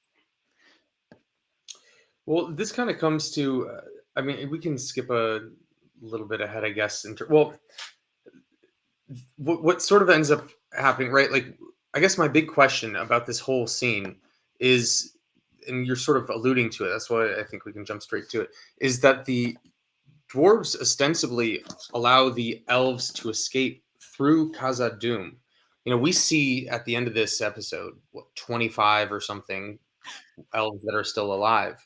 Well, this kind of comes to, I mean, we can skip a little bit ahead, I guess. Well, what sort of ends up happening, right? Like, I guess my big question about this whole scene is, and you're sort of alluding to it, that's why I think we can jump straight to it, is that the dwarves ostensibly allow the elves to escape through Khazad-dûm. You know, we see at the end of this episode, 25 or something elves that are still alive.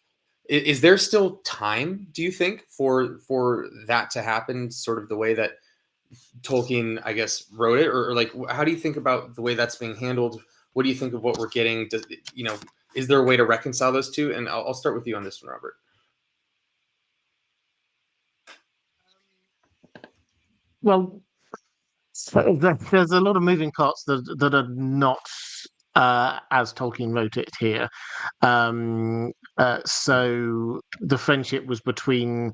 Is there still time, do you think, for that to happen, sort of the way that Tolkien, I guess, wrote it? Or like, how do you think about the way that's being handled? What do you think of what we're getting? Does, you know, is there a way to reconcile those two? And I'll start with you on this one, Robert. Well, there's a lot of moving parts that are not as Tolkien wrote it here. So the friendship was between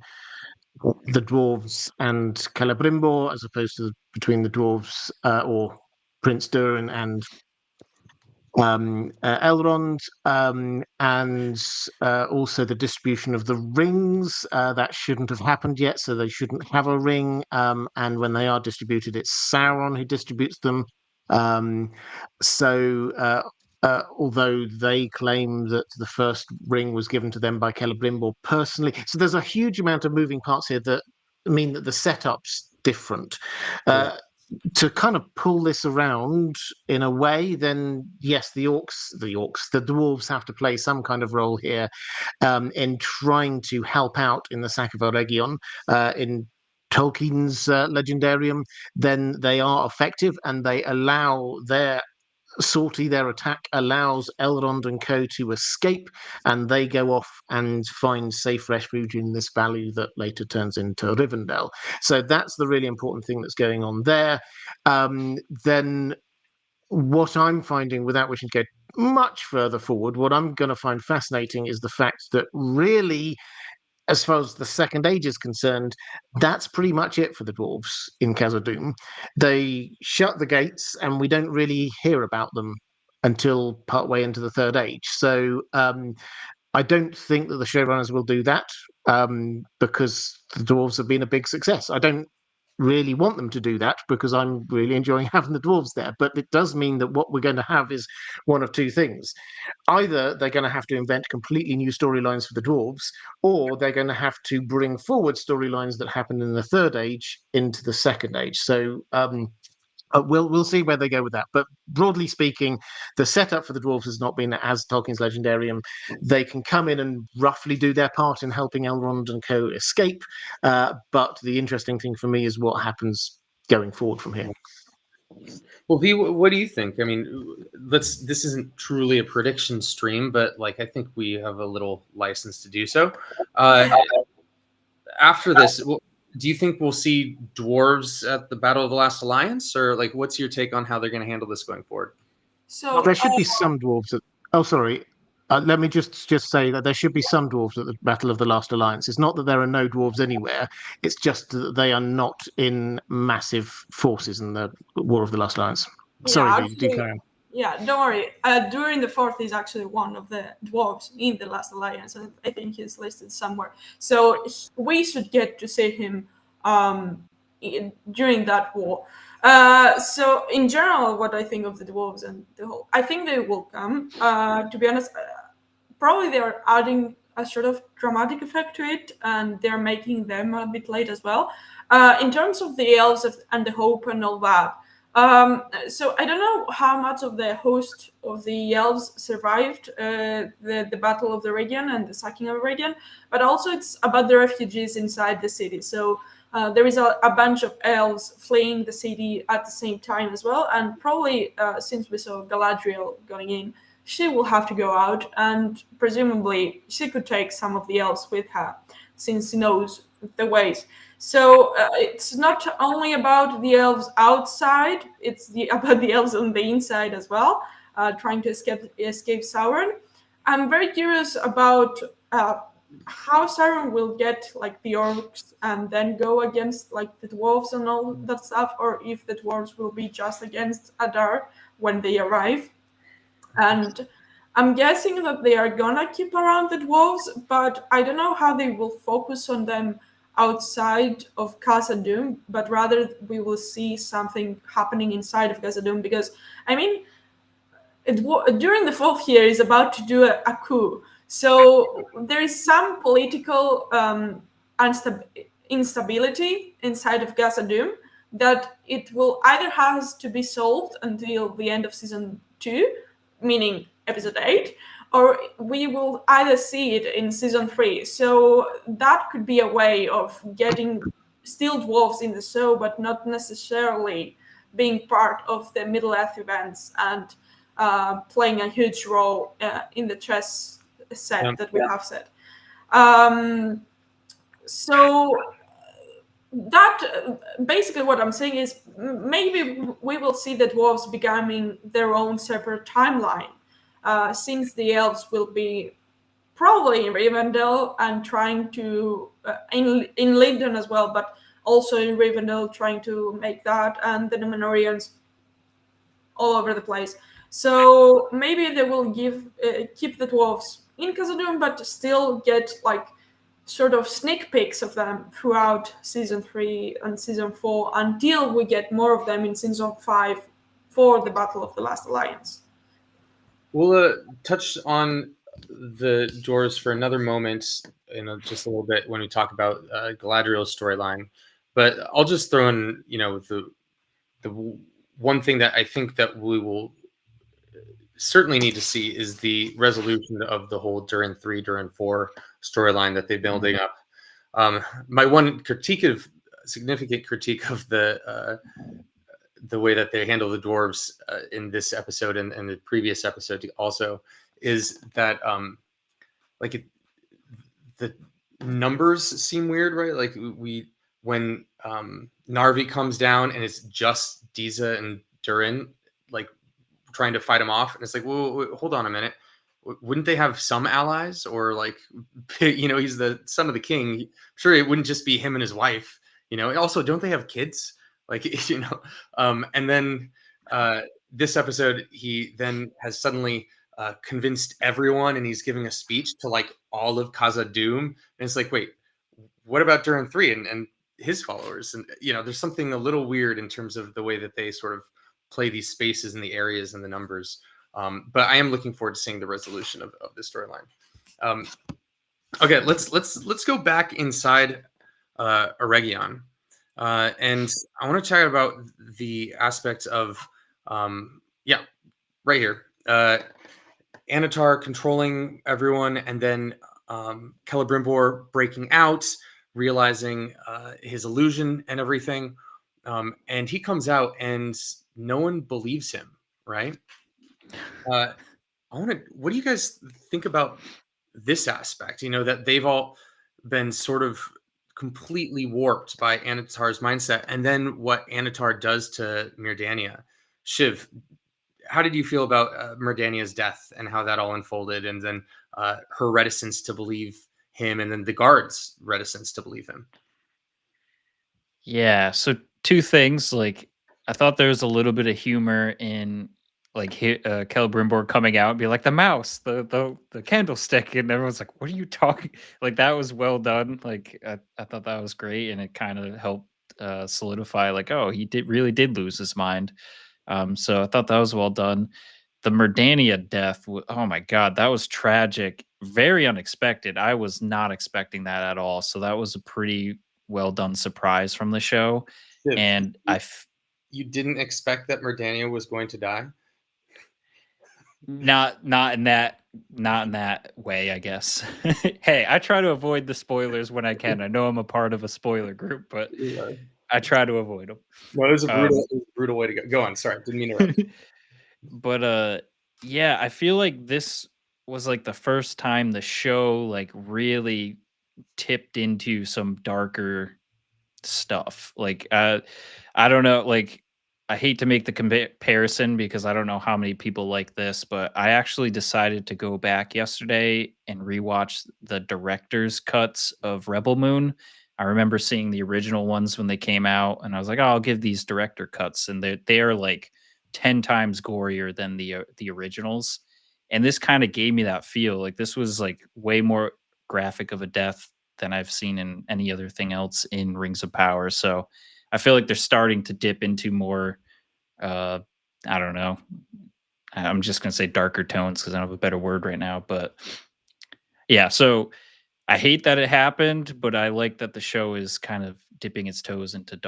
the dwarves and Celebrimbor, as opposed to between the dwarves or Prince Durin and Elrond, and also the distribution of the rings. That shouldn't have happened yet, so they shouldn't have a ring. And when they are distributed, it's Sauron who distributes them. Um, Although they claim that the first ring was given to them by Celebrimbor personally, so there's a huge amount of moving parts here that mean that the setup's different. To kind of pull this around in a way, then yes, the dwarves have to play some kind of role here in trying to help out in the sack of Eregion in Tolkien's Legendarium. Then they are effective, and they allow their attack allows Elrond and co to escape, and they go off and find safe refuge in this valley that later turns into Rivendell. So that's the really important thing that's going on there. Then what I'm finding, without wishing to go much further forward, what I'm going to find fascinating is the fact that really, as far as the Second Age is concerned, that's pretty much it for the dwarves in Khazad-dûm. They shut the gates, and we don't really hear about them until partway into the Third Age. So I don't think that the showrunners will do that because the dwarves have been a big success. I don't really want them to do that because I'm really enjoying having the dwarves there. But it does mean that what we're going to have is one of two things. Either they're going to have to invent completely new storylines for the dwarves, or they're going to have to bring forward storylines that happened in the Third Age into the Second Age. So we'll see where they go with that. But broadly speaking, the setup for the dwarves has not been as Tolkien's Legendarium. They can come in and roughly do their part in helping Elrond and co escape. But the interesting thing for me is what happens going forward from here. Well, V, what do you think? I mean, this isn't truly a prediction stream, but like I think we have a little license to do so. After this, do you think we'll see dwarves at the Battle of the Last Alliance, or like, what's your take on how they're going to handle this going forward? So there should be some dwarves at. Oh, sorry. Let me just say that there should be some dwarves at the Battle of the Last Alliance. It's not that there are no dwarves anywhere. It's just that they are not in massive forces in the War of the Last Alliance. Sorry, do carry on. Yeah, don't worry. During the Fourth is actually one of the dwarves in the Last Alliance, and I think he's listed somewhere. So we should get to see him during that war. So in general, what I think of the dwarves and the whole, I think they will come. To be honest, probably they're adding a sort of dramatic effect to it, and they're making them a bit late as well. In terms of the elves and the hope and all that. So I don't know how much of the host of the elves survived the Battle of the Eregion and the sacking of Eregion, but also it's about the refugees inside the city. So there is a bunch of elves fleeing the city at the same time as well, and probably since we saw Galadriel going in, she will have to go out, and presumably she could take some of the elves with her, since she knows the ways. So it's not only about the elves outside, it's about the elves on the inside as well, trying to escape Sauron. I'm very curious about how Sauron will get like the orcs and then go against like the dwarves and all that stuff, or if the dwarves will be just against Adar when they arrive. And I'm guessing that they are gonna keep around the dwarves, but I don't know how they will focus on them outside of Khazad-dûm, but rather we will see something happening inside of Khazad-dûm, because I mean, during the fourth year is about to do a coup. So there is some political instability inside of Khazad-dûm that it will either has to be solved until the end of season 2, meaning episode 8, or we will either see it in season 3. So that could be a way of getting still dwarves in the show, but not necessarily being part of the Middle Earth events and playing a huge role in the chess set that we have set. So that basically what I'm saying is maybe we will see the dwarves becoming their own separate timeline, since the elves will be probably in Rivendell and trying to in Lindon as well, but also in Rivendell trying to make that, and the Númenóreans all over the place. So maybe they will keep the dwarves in Khazad-dûm, but still get like sort of sneak peeks of them throughout season 3 and season 4 until we get more of them in season 5 for the Battle of the Last Alliance. We'll touch on the dwarves for another moment in just a little bit when we talk about Galadriel's storyline. But I'll just throw in, the one thing that I think that we will certainly need to see is the resolution of the whole Durin 3, Durin 4 storyline that they're building up. My one significant critique of the way that they handle the dwarves in this episode and the previous episode also is that the numbers seem weird, right? Like when Narvi comes down and it's just Diza and Durin like trying to fight him off, and it's like, whoa, hold on a minute. Wouldn't they have some allies? Or like, he's the son of the king. Sure, it wouldn't just be him and his wife. And also, don't they have kids? Like, and then this episode, he then has suddenly convinced everyone, and he's giving a speech to like all of Khazad-dûm, and it's like, wait, what about Durin 3 and his followers? And there's something a little weird in terms of the way that they sort of play these spaces and the areas and the numbers. But I am looking forward to seeing the resolution of this storyline. Okay, let's go back inside Eregion. And I want to chat about the aspect of, right here. Annatar controlling everyone, and then Celebrimbor breaking out, realizing his illusion and everything. And he comes out and no one believes him, right? What do you guys think about this aspect? That they've all been sort of completely warped by Annatar's mindset, and then what Annatar does to Myrddania. Shiv, how did you feel about Myrddania's death and how that all unfolded, and then her reticence to believe him, and then the guards' reticence to believe him? Yeah, so two things. Like, I thought there was a little bit of humor in like Celebrimbor coming out and be like, the mouse, the candlestick, and everyone's like, what are you talking? Like, that was well done. Like, I thought that was great, and it kind of helped solidify like, oh, he really did lose his mind. So I thought that was well done. The Myrddania death, oh my god, that was tragic, very unexpected. I was not expecting that at all. So that was a pretty well done surprise from the show. Shiv, And you didn't expect that Myrddania was going to die? Not in that way, I guess. Hey, I try to avoid the spoilers when I can. I know I'm a part of a spoiler group, but I try to avoid them. No, it was a brutal way to go. Go on. Sorry, didn't mean to interrupt. But yeah, I feel like this was like the first time the show like really tipped into some darker stuff. Like I don't know, like I hate to make the comparison because I don't know how many people like this, but I actually decided to go back yesterday and rewatch the director's cuts of Rebel Moon. I remember seeing the original ones when they came out, and I was like, "Oh, I'll give these director cuts," and they are like 10 times gorier than the originals. And this kind of gave me that feel. Like this was like way more graphic of a death than I've seen in any other thing else in Rings of Power. So I feel like they're starting to dip into more uh I don't know. I'm just gonna say darker tones because I don't have a better word right now. But yeah, so I hate that it happened, but I like that the show is kind of dipping its toes into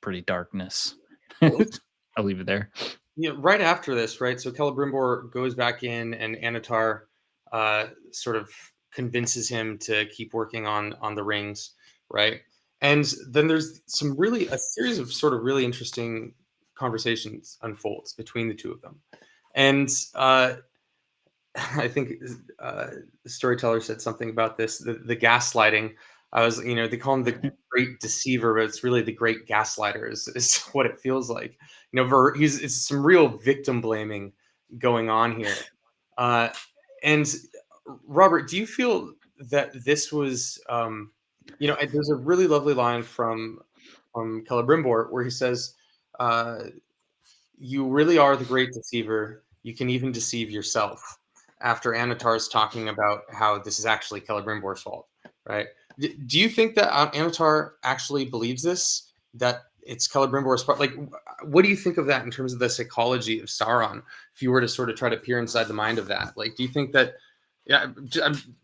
pretty darkness. I'll leave it there. Yeah, right after this, right? So Celebrimbor goes back in, and Anatar sort of convinces him to keep working on the rings, right? And then there's a series of sort of really interesting conversations unfolds between the two of them. And I think the storyteller said something about this, the gaslighting. They call him the great deceiver, but it's really the great gaslighter is what it feels like. It's some real victim blaming going on here. And Robert, do you feel that this was, there's a really lovely line from Celebrimbor where he says, "You really are the great deceiver. You can even deceive yourself." After Anatar's talking about how this is actually Celebrimbor's fault, right? Do you think that Anatar actually believes this? That it's Celebrimbor's fault? Like, what do you think of that in terms of the psychology of Sauron? If you were to sort of try to peer inside the mind of that, like, do you think that? Yeah, I'm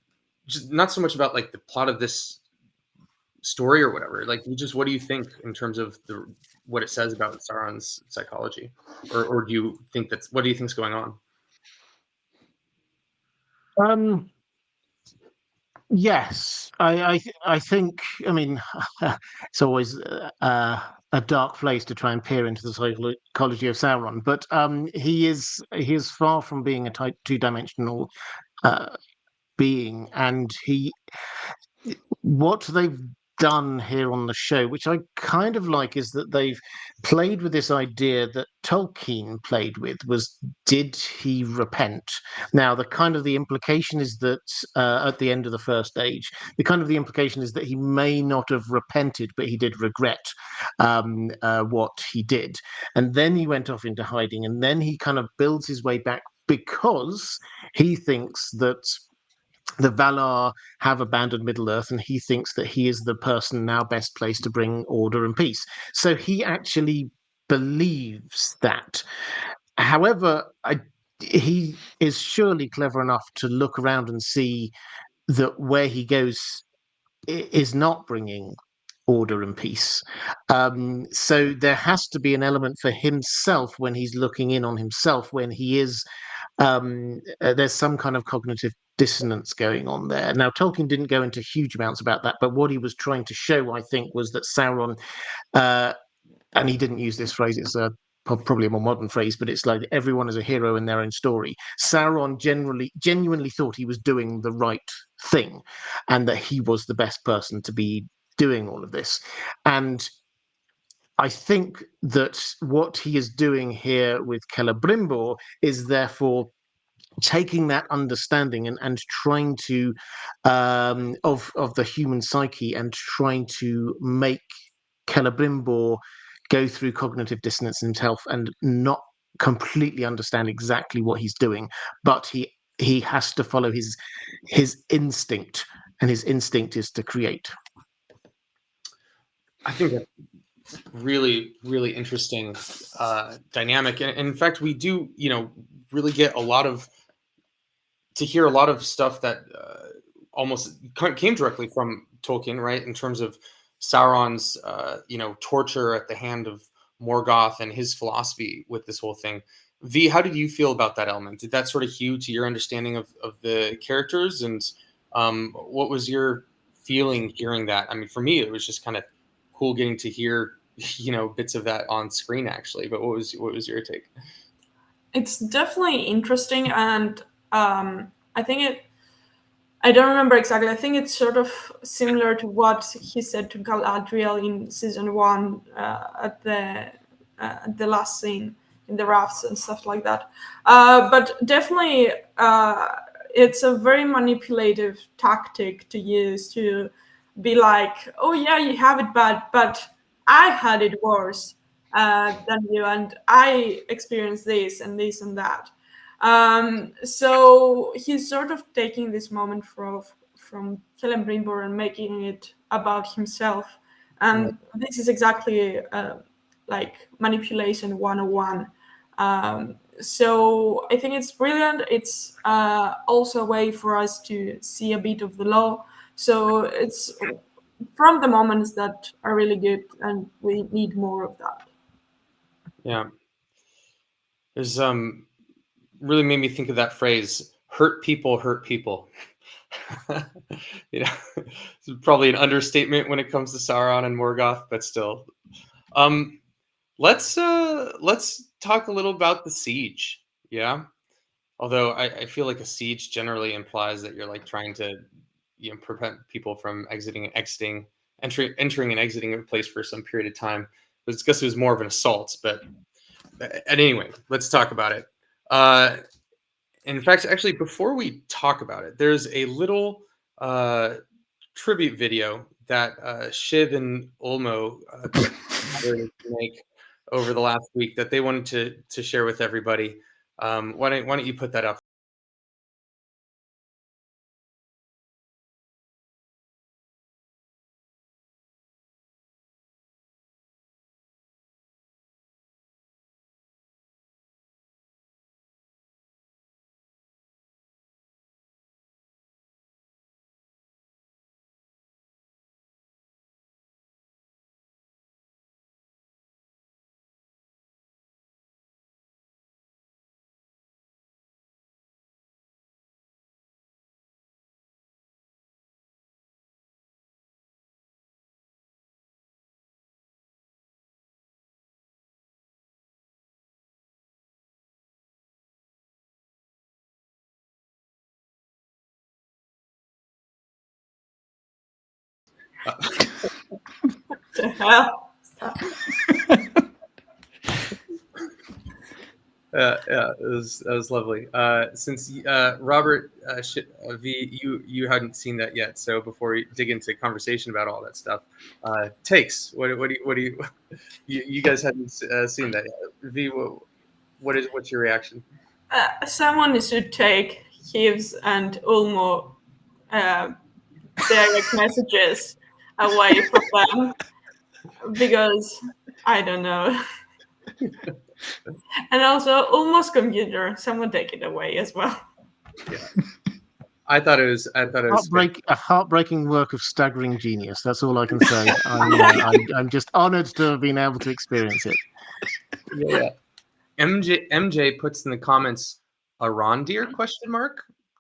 just not so much about like the plot of this story or whatever. Like, what do you think in terms of what it says about Sauron's psychology, or do you think what do you think's going on? Yes, I think. I mean, it's always a dark place to try and peer into the psychology of Sauron, but he is far from being a two-dimensional uh, being, and what they've done here on the show, which I kind of like, is that they've played with this idea that Tolkien played with, was, did he repent? Now, the implication is that at the end of the First Age, the implication is that he may not have repented, but he did regret what he did. And then he went off into hiding, and then he kind of builds his way back because he thinks that the Valar have abandoned Middle Earth, and he thinks that he is the person now best placed to bring order and peace. So he actually believes that. However, he is surely clever enough to look around and see that where he goes is not bringing order and peace. So there has to be an element for himself when he's looking in on himself, when he is there's some kind of cognitive dissonance going on there. Now, Tolkien didn't go into huge amounts about that, but what he was trying to show, I think, was that Sauron, and he didn't use this phrase, it's probably a more modern phrase, but it's like everyone is a hero in their own story. Sauron genuinely thought he was doing the right thing, and that he was the best person to be doing all of this. And I think that what he is doing here with Celebrimbor is therefore taking that understanding and trying to of the human psyche, and trying to make Celebrimbor go through cognitive dissonance himself and not completely understand exactly what he's doing, but he has to follow his instinct, and his instinct is to create. I think that's really, really interesting dynamic. And in fact, we do, really get to hear a lot of stuff that almost came directly from Tolkien, right? In terms of Sauron's, torture at the hand of Morgoth and his philosophy with this whole thing. V, how did you feel about that element? Did that sort of hew to your understanding of the characters? And what was your feeling hearing that? I mean, for me, it was just kind of cool getting to hear, bits of that on screen, actually. But what was your take? It's definitely interesting, and I think I don't remember exactly. I think it's sort of similar to what he said to Galadriel in season 1 at the the last scene in the rafts and stuff like that. But definitely, it's a very manipulative tactic to use to be like, oh yeah, you have it bad, but I had it worse than you, and I experienced this and this and that. So he's sort of taking this moment from Celebrimbor and making it about himself. And this is exactly like manipulation 101. So I think it's brilliant. It's also a way for us to see a bit of the law. So it's from the moments that are really good, and we need more of that. Yeah. There's really made me think of that phrase, hurt people hurt people. You know, it's probably an understatement when it comes to Sauron and Morgoth, but still. Let's talk a little about the siege. Yeah. Although I feel like a siege generally implies that you're like trying to, you know, prevent people from entering and exiting a place for some period of time. But it's because it was more of an assault. But anyway, let's talk about it. In fact, actually, before we talk about it, there's a little tribute video that Shiv and Ulmo make over the last week that they wanted to share with everybody. Why don't you put that up? What the hell? Yeah, that was lovely. Since Robert V, you hadn't seen that yet, so before we dig into conversation about all that stuff, takes. What do you you guys hadn't seen that yet? V, what's your reaction? Someone should take Hughes and Ulmo direct messages away from them, because I don't know. And also, Ulmo's computer, someone take it away as well. Yeah. I thought it was a heartbreaking work of staggering genius. That's all I can say. I'm just honoured to have been able to experience it. Yeah. MJ puts in the comments, Arondir ?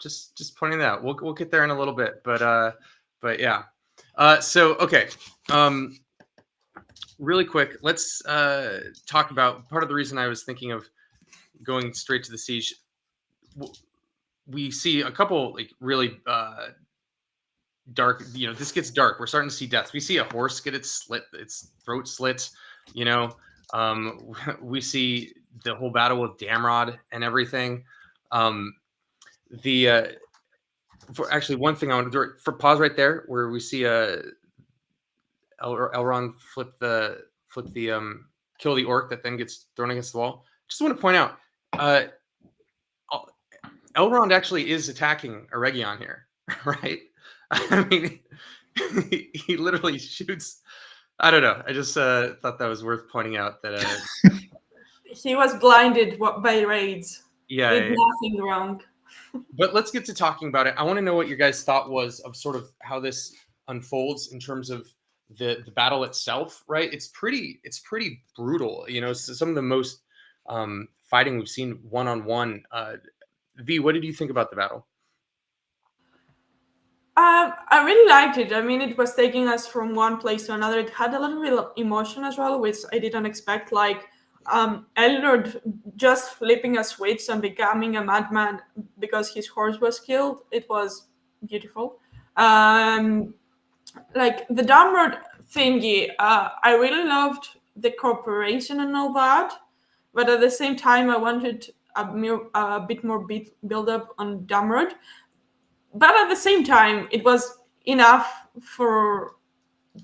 Just pointing that out. We'll get there in a little bit, but yeah. So okay. Really quick, let's talk about part of the reason I was thinking of going straight to the siege. We see a couple like really dark. You know, this gets dark. We're starting to see deaths. We see a horse get its throat slit. You know, we see the whole battle with Damrod and everything. For actually one thing I want to do for pause right there where we see Elrond flip the kill the orc that then gets thrown against the wall. Just want to point out, Elrond actually is attacking Eregion here, right? I mean, he literally shoots. I don't know. I just thought that was worth pointing out that he was blinded by raids. Yeah, did nothing wrong. But let's get to talking about it. I want to know what your guys' thought was of sort of how this unfolds in terms of the battle itself, right? It's pretty brutal. You know, some of the most fighting we've seen one-on-one. V, what did you think about the battle? I really liked it. I mean, it was taking us from one place to another. It had a little bit of emotion as well, which I didn't expect. Like Elrond just flipping a switch and becoming a madman because his horse was killed. It was beautiful. Like the Damrod thingy, I really loved the cooperation and all that, but at the same time, I wanted a bit more build up on Damrod. But at the same time, it was enough for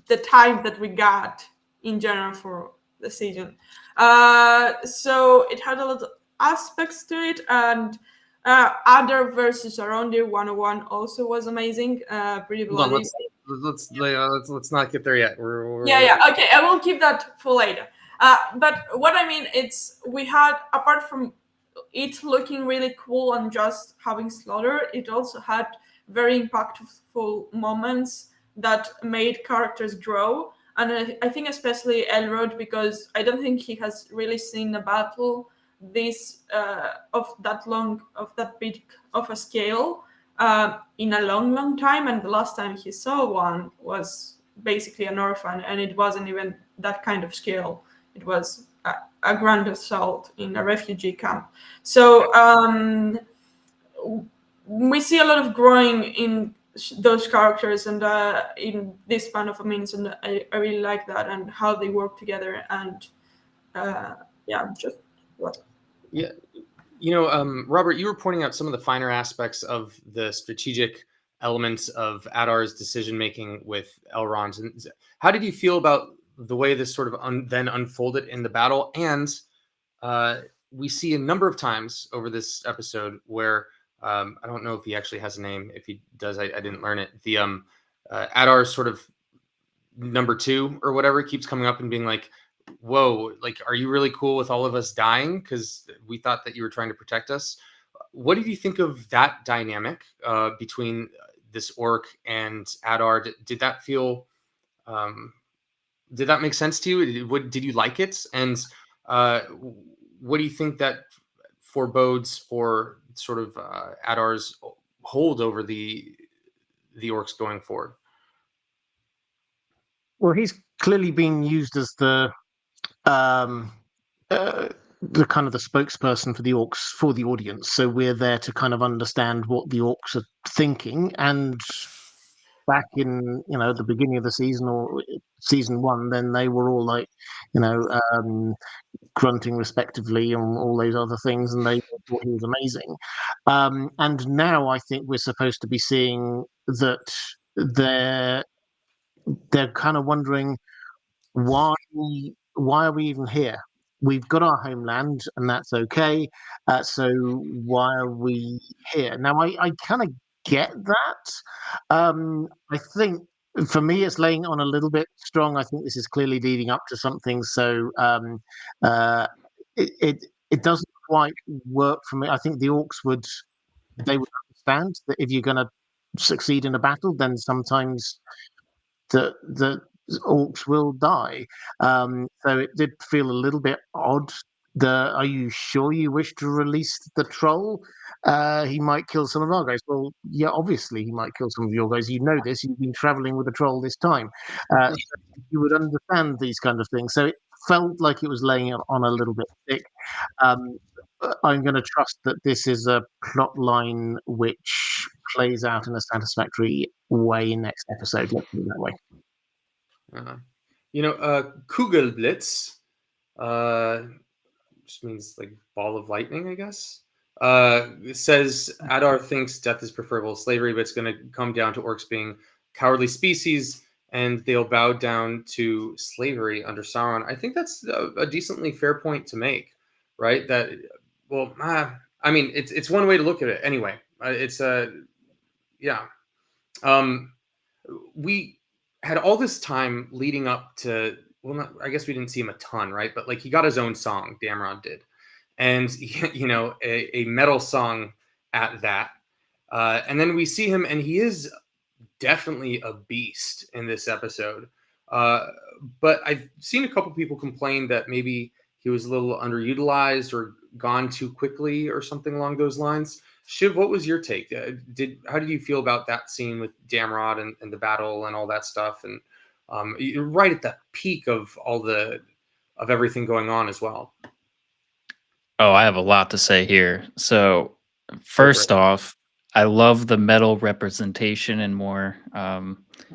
the time that we got in general for the season. So it had a lot of aspects to it, and Adar versus Arondir 101 also was amazing. Pretty Hold on, bloody. let's not get there yet. Yeah. Okay, I will keep that for later. But what I mean, we had, apart from it looking really cool and just having slaughter, it also had very impactful moments that made characters grow. And I think especially Elrond, because I don't think he has really seen a battle this of that big of a scale in a long time. And the last time he saw one was basically an orphan, and it wasn't even that kind of scale. It was a grand assault in a refugee camp. So we see a lot of growing in those characters and in this span of a minute, and I really like that and how they work together. And just what. Yeah, Robert, you were pointing out some of the finer aspects of the strategic elements of Adar's decision making with Elrond. And how did you feel about the way this sort of then unfolded in the battle? And we see a number of times over this episode where I don't know if he actually has a name. If he does, I didn't learn it. The Adar sort of number 2 or whatever keeps coming up and being like, whoa, like, are you really cool with all of us dying? Because we thought that you were trying to protect us. What did you think of that dynamic between this orc and Adar? Did that feel, did that make sense to you? Did you like it? And what do you think that forebodes for sort of Adar's hold over the orcs going forward? Well, he's clearly being used as the kind of the spokesperson for the orcs for the audience. So we're there to kind of understand what the orcs are thinking. And back in the beginning of the season or season 1, then they were all like, grunting respectively and all those other things, and they thought he was amazing. And now I think we're supposed to be seeing that they're kind of wondering why are we even here? We've got our homeland, and that's okay. So why are we here? Now, I kind of get that. I think for me, it's laying on a little bit strong. I think this is clearly leading up to something. So it doesn't quite work for me. I think the orcs would understand that if you're going to succeed in a battle, then sometimes the orcs will die. So it did feel a little bit odd. Are you sure you wish to release the troll? He might kill some of our guys. Well, yeah, obviously he might kill some of your guys. You know this. You've been traveling with a troll this time. So you would understand these kind of things. So it felt like it was laying it on a little bit thick. I'm going to trust that this is a plot line which plays out in a satisfactory way next episode. Let's put it that way. Kugelblitz, which means like ball of lightning, I guess. It says Adar thinks death is preferable to slavery, but it's going to come down to orcs being cowardly species, and they'll bow down to slavery under Sauron. I think that's a decently fair point to make, right? That, well, I mean, it's one way to look at it. Anyway, we had all this time leading up to, I guess we didn't see him a ton, right? But like, he got his own song, Damrod did, and a metal song at that. And then we see him, and he is definitely a beast in this episode. But I've seen a couple people complain that maybe he was a little underutilized or gone too quickly or something along those lines. Shiv, what was your take? How did you feel about that scene with Damrod and the battle and all that stuff? And you're right at the peak of of everything going on as well. Oh, I have a lot to say here. So first off, I love the metal representation in more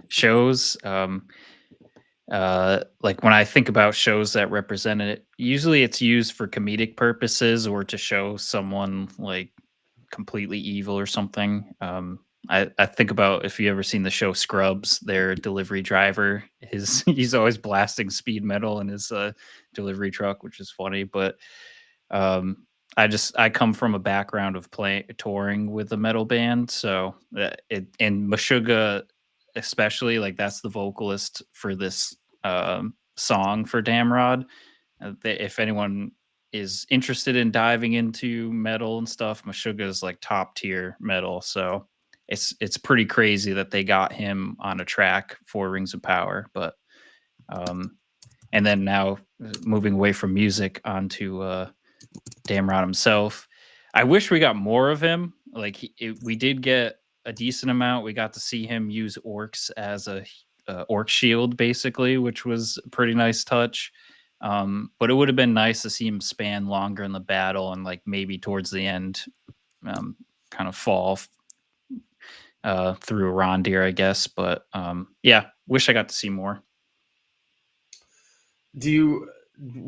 shows. Like when I think about shows that represent it, usually it's used for comedic purposes or to show someone like completely evil or something. I think about if you ever seen the show Scrubs, their delivery driver is he's always blasting speed metal in his delivery truck, which is funny. But I come from a background of touring with a metal band, so and Meshuggah especially, like that's the vocalist for this song for Damrod. If anyone is interested in diving into metal and stuff, Meshuggah is like top tier metal, so it's pretty crazy that they got him on a track for Rings of Power. But and then now moving away from music onto Damrod himself. I wish we got more of him. Like we did get a decent amount. We got to see him use orcs as a orc shield, basically, which was a pretty nice touch. But it would have been nice to see him span longer in the battle and like maybe towards the end, kind of fall through Arondir, I guess. But yeah, wish I got to see more. Do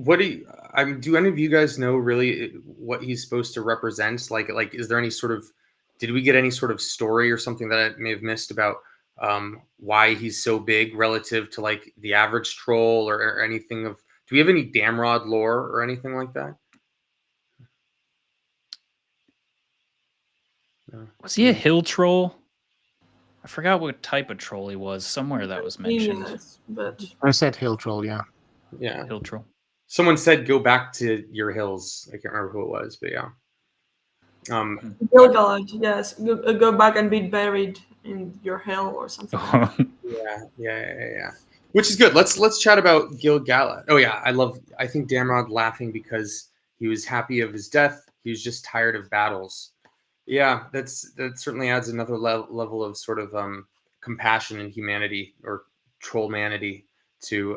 any of you guys know really what he's supposed to represent? Like, is there any sort of, did we get any sort of story or something that I may have missed about why he's so big relative to like the average troll or anything of, do we have any Damrod lore or anything like that? No. Was he a hill troll? I forgot what type of troll he was. Somewhere that was mentioned. Yes, but I said hill troll, yeah. Yeah. Hill troll. Someone said go back to your hills. I can't remember who it was, but yeah. Gil-galad, yes, go back and be buried in your hill or something. Yeah. Which is good. Let's chat about Gil-galad. Oh yeah, I think Damrod laughing because he was happy of his death. He was just tired of battles. Yeah, that certainly adds another level of sort of compassion and humanity or trollmanity to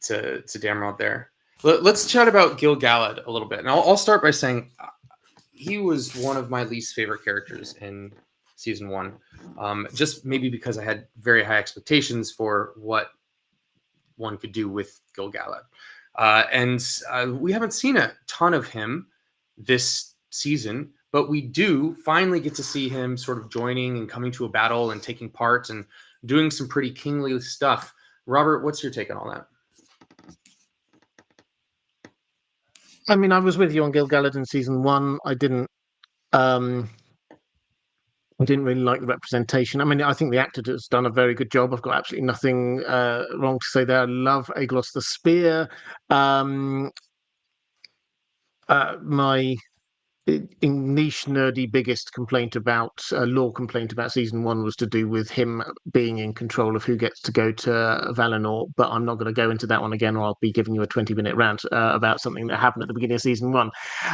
Damrod there. Let's chat about Gil-galad a little bit, and I'll start by saying he was one of my least favorite characters in season 1, just maybe because I had very high expectations for what one could do with Gil-galad, and we haven't seen a ton of him this season, but we do finally get to see him sort of joining and coming to a battle and taking part and doing some pretty kingly stuff. Robert, what's your take on all that? I mean, I was with you on Gil-galad in season 1. I didn't really like the representation. I mean, I think the actor has done a very good job. I've got absolutely nothing wrong to say there. I love Aeglos the Spear. My niche nerdy biggest complaint about lore complaint about season 1 was to do with him being in control of who gets to go to Valinor, but I'm not going to go into that one again, or I'll be giving you a 20-minute rant about something that happened at the beginning of season 1.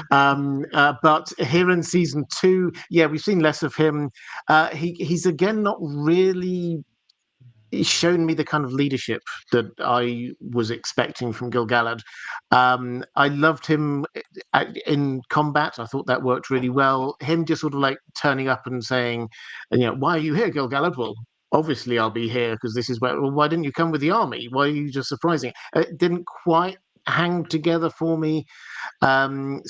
But here in season 2, yeah, we've seen less of him. He's again not really shown me the kind of leadership that I was expecting from Gil-galad. I loved him in combat. I thought that worked really well. Him just sort of like turning up and saying, why are you here, Gil-galad? Well, obviously I'll be here because this is where. Well, why didn't you come with the army? Why are you just surprising? It didn't quite hang together for me. I'm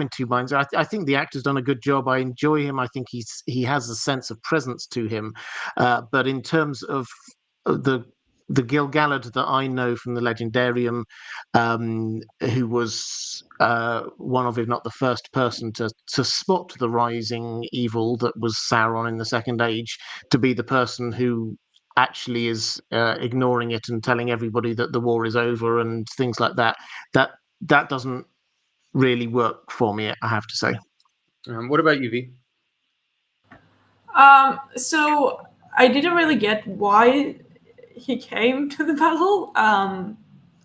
in two minds. I think the actor's done a good job. I enjoy him. I think he has a sense of presence to him. But in terms of the Gil-galad that I know from the Legendarium, who was one of, if not the first person to spot the rising evil that was Sauron in the Second Age, to be the person who actually is ignoring it and telling everybody that the war is over and things like that. That doesn't really work for me, I have to say. What about you, V? So I didn't really get why he came to the battle.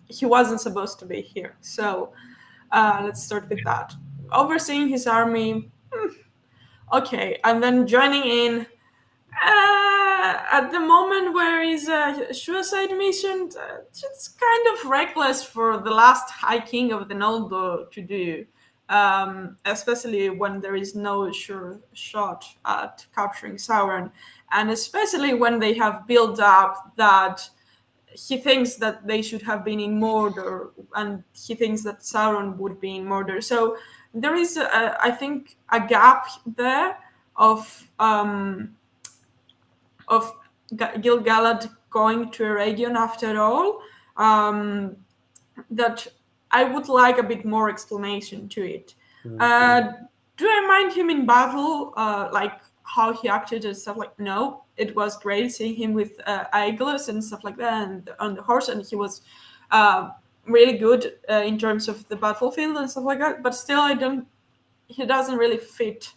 He wasn't supposed to be here. So let's start with that. Overseeing his army, okay. And then joining in at the moment where he's a suicide mission, it's kind of reckless for the last High King of the Noldor to do. especially when there is no sure shot at capturing Sauron, and especially when they have built up that he thinks that they should have been in Mordor, and he thinks that Sauron would be in Mordor. So there is, I think, a gap there of Gil-galad going to Eregion after all. That I would like a bit more explanation to it. Do I mind him in battle, like how he acted and stuff? Like, no, it was great seeing him with Aeglas and stuff like that, and on the horse, and he was really good in terms of the battlefield and stuff like that. But still, he doesn't really fit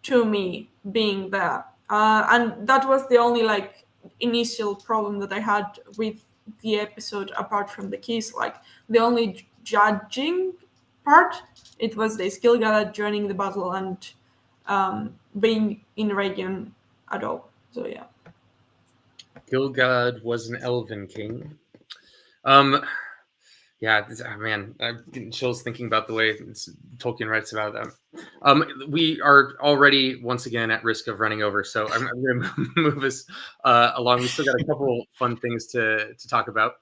to me being there, and that was the only like initial problem that I had with the episode, apart from the keys. Like, the only judging part, it was the Gil-galad joining the battle and being in Eregion at all. So yeah. Gil-galad was an elven king. Yeah, man, I'm getting chills thinking about the way Tolkien writes about them. We are already once again at risk of running over, so I'm going to move us along. We still got a couple fun things to talk about.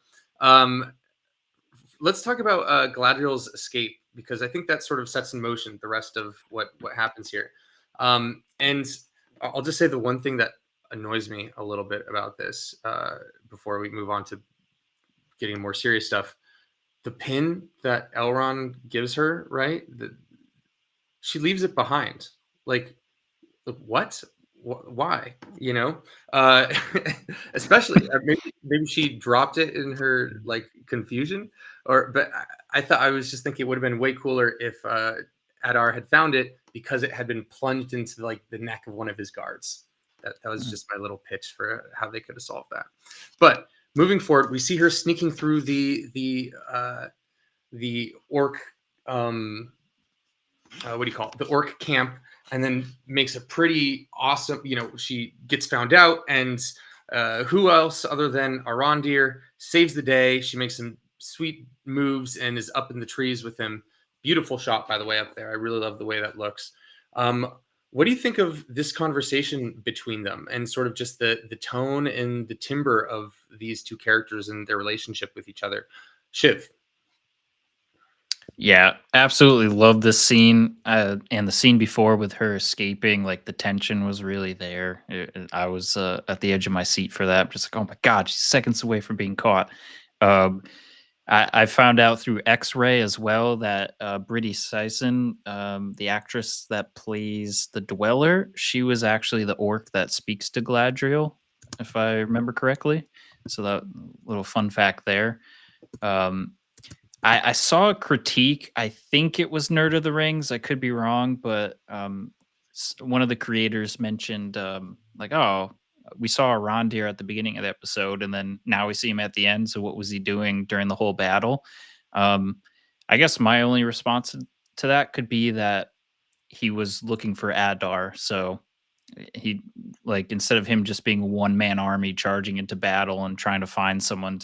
Let's talk about Galadriel's escape, because I think that sort of sets in motion the rest of what happens here. And I'll just say the one thing that annoys me a little bit about this before we move on to getting more serious stuff. The pin that Elrond gives her, right? She leaves it behind. Like, what? Why? You know? Especially maybe she dropped it in her like confusion, but I was just thinking it would have been way cooler if Adar had found it because it had been plunged into like the neck of one of his guards. That was just my little pitch for how they could have solved that. But moving forward, we see her sneaking through the orc, what do you call it? The orc camp, and then makes a pretty awesome, she gets found out, and who else other than Arondir saves the day. She makes some sweet moves and is up in the trees with him. Beautiful shot, by the way, up there. I really love the way that looks. What do you think of this conversation between them and sort of just the tone and the timbre of these two characters and their relationship with each other? Shiv. Yeah, absolutely love this scene, and the scene before with her escaping. Like, the tension was really there. I was at the edge of my seat for that. Just like, oh my god, she's seconds away from being caught. I found out through X-Ray as well that Bridie Sison, the actress that plays the Dweller, she was actually the orc that speaks to Galadriel, if I remember correctly. So that little fun fact there. I saw a critique. I think it was Nerd of the Rings. I could be wrong, but one of the creators mentioned like, oh, we saw Arondir at the beginning of the episode, and then now we see him at the end. So what was he doing during the whole battle? I guess my only response to that could be that he was looking for Adar. So he, like, instead of him just being a one-man army charging into battle and trying to find someone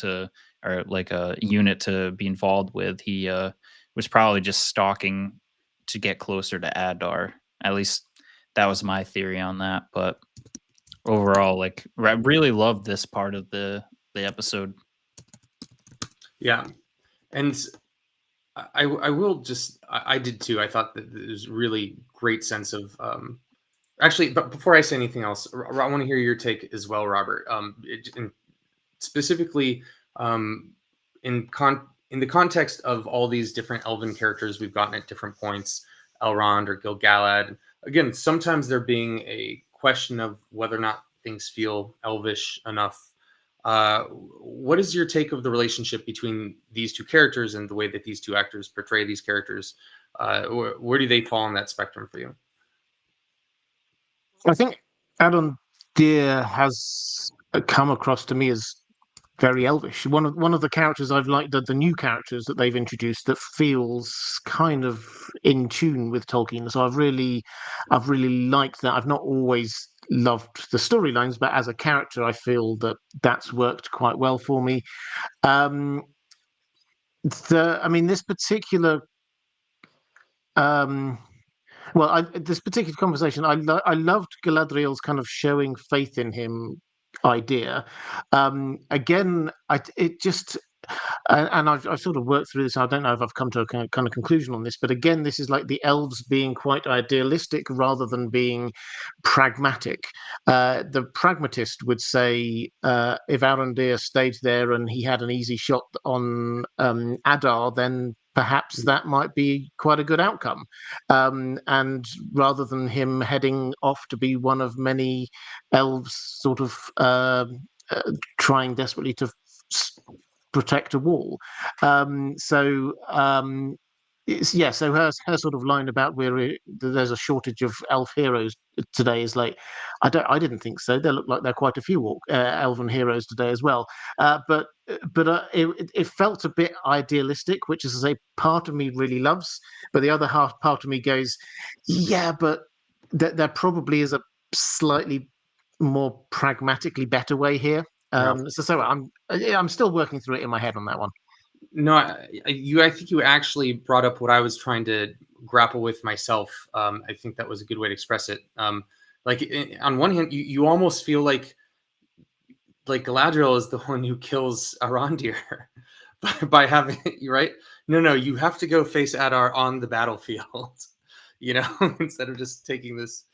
or like a unit to be involved with, he was probably just stalking to get closer to Adar. At least that was my theory on that. But overall, like, I really love this part of the episode. Yeah, and I will just I did too. I thought that there's really great sense of actually. But before I say anything else, I want to hear your take as well, Robert. Specifically, in the context of all these different elven characters we've gotten at different points, Elrond or Gil-galad. Again, sometimes there being a question of whether or not things feel elvish enough. What is your take of the relationship between these two characters and the way that these two actors portray these characters? Where do they fall on that spectrum for you? I think Arondir has come across to me as very elvish. One of the characters I've liked, the new characters that they've introduced, that feels kind of in tune with Tolkien. So I've really liked that. I've not always loved the storylines, but as a character, I feel that that's worked quite well for me. This particular Well, this particular conversation, I loved Galadriel's kind of showing faith in him idea. Again, it just and I've sort of worked through this. I don't know if I've come to a kind of conclusion on this, but again, this is like the elves being quite idealistic rather than being pragmatic. The pragmatist would say if Arondir stayed there and he had an easy shot on Adar, then perhaps that might be quite a good outcome. And rather than him heading off to be one of many elves sort of trying desperately to protect a wall. So her sort of line about there's a shortage of elf heroes today is like, I didn't think so. There look like there are quite a few elven heroes today as well. But it felt a bit idealistic, which is to say, part of me really loves, but the other half part of me goes, yeah, but there probably is a slightly more pragmatically better way here. So I'm still working through it in my head on that one. No, I think you actually brought up what I was trying to grapple with myself. I think that was a good way to express it. On one hand, you almost feel like Galadriel is the one who kills Arondir by having you right. No, you have to go face Adar on the battlefield, instead of just taking this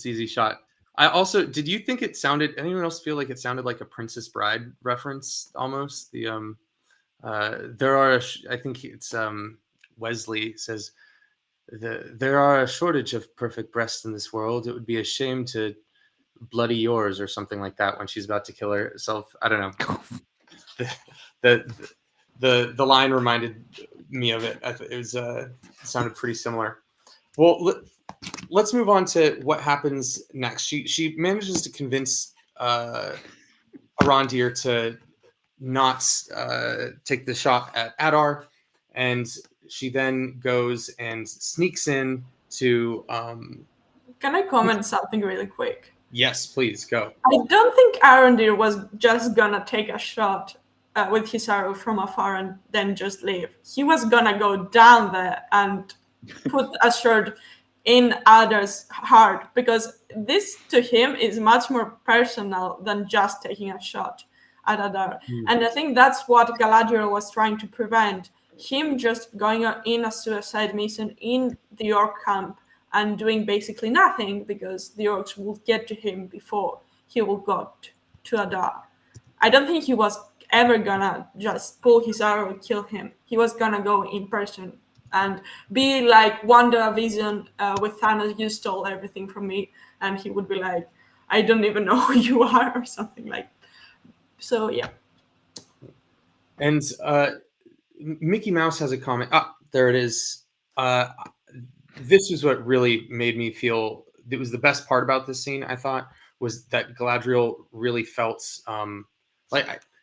easy shot. I also, did you think it sounded? Anyone else feel like it sounded like a Princess Bride reference almost? There are, I think it's Wesley says, there are a shortage of perfect breasts in this world. It would be a shame to bloody yours or something like that when she's about to kill herself. I don't know. The line reminded me of it. It was it sounded pretty similar. Well, let's move on to what happens next. She manages to convince Arondir to not take the shot at Adar, and she then goes and sneaks in to. Can I comment something really quick? Yes, please go. I don't think Arondir was just gonna take a shot with his arrow from afar and then just leave. He was gonna go down there and put a sword in Adar's heart, because this to him is much more personal than just taking a shot at Adar. And I think that's what Galadriel was trying to prevent, him just going in a suicide mission in the orc camp and doing basically nothing, because the orcs will get to him before he will go to Adar. I don't think he was ever gonna just pull his arrow and kill him. He was gonna go in person and be like WandaVision with Thanos, you stole everything from me, and he would be like, I don't even know who you are, or something like that. So yeah. And Mickey Mouse has a comment. There it is. This is what really made me feel. It was the best part about this scene, I thought, was that Galadriel really felt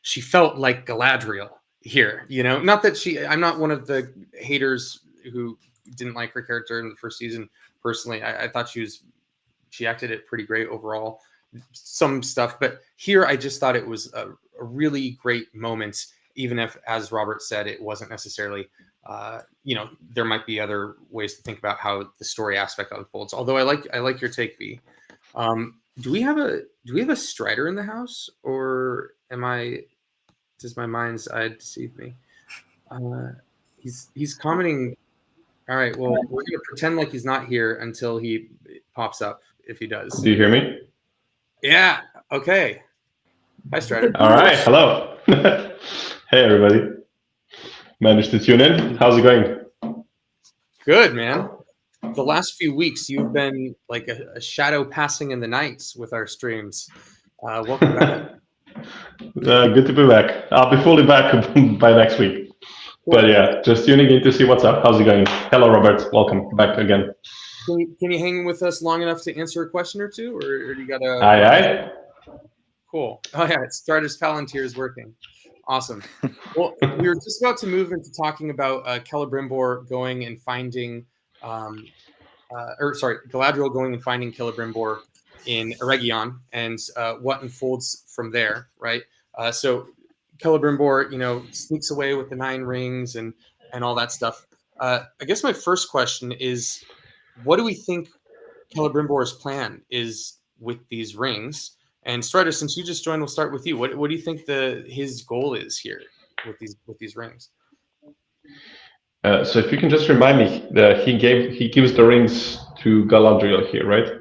she felt like Galadriel here. Not that I'm not one of the haters who didn't like her character in the first season. Personally, I thought she acted it pretty great overall. Some stuff, but here I just thought it was a really great moment, even if, as Robert said, it wasn't necessarily there might be other ways to think about how the story aspect unfolds, although I like your take, V. Do we have a Strider in the house, or does my mind's eye deceive me? He's commenting. All right, well, we're gonna pretend like he's not here until he pops up, if he does. Do you hear me? Yeah. Okay. Hi, Strider. All right. Hello. Hey, everybody. Managed to tune in. How's it going? Good, man. The last few weeks, you've been like a shadow passing in the night with our streams. Welcome back. Good to be back. I'll be fully back by next week. But yeah, just tuning in to see what's up. How's it going? Hello, Robert. Welcome back again. Can you hang with us long enough to answer a question or two, or do you gotta? Aye. Cool. Oh yeah, Strider's Palantir is working. Awesome. Well, we were just about to move into talking about Celebrimbor going and finding, Galadriel going and finding Celebrimbor in Eregion, and what unfolds from there, right? So Celebrimbor, sneaks away with the 9 rings and all that stuff. I guess my first question is, what do we think Celebrimbor's plan is with these rings? And Strider, since you just joined, we'll start with you. What do you think his goal is here with these rings? So if you can just remind me that he gives the rings to Galadriel here, right?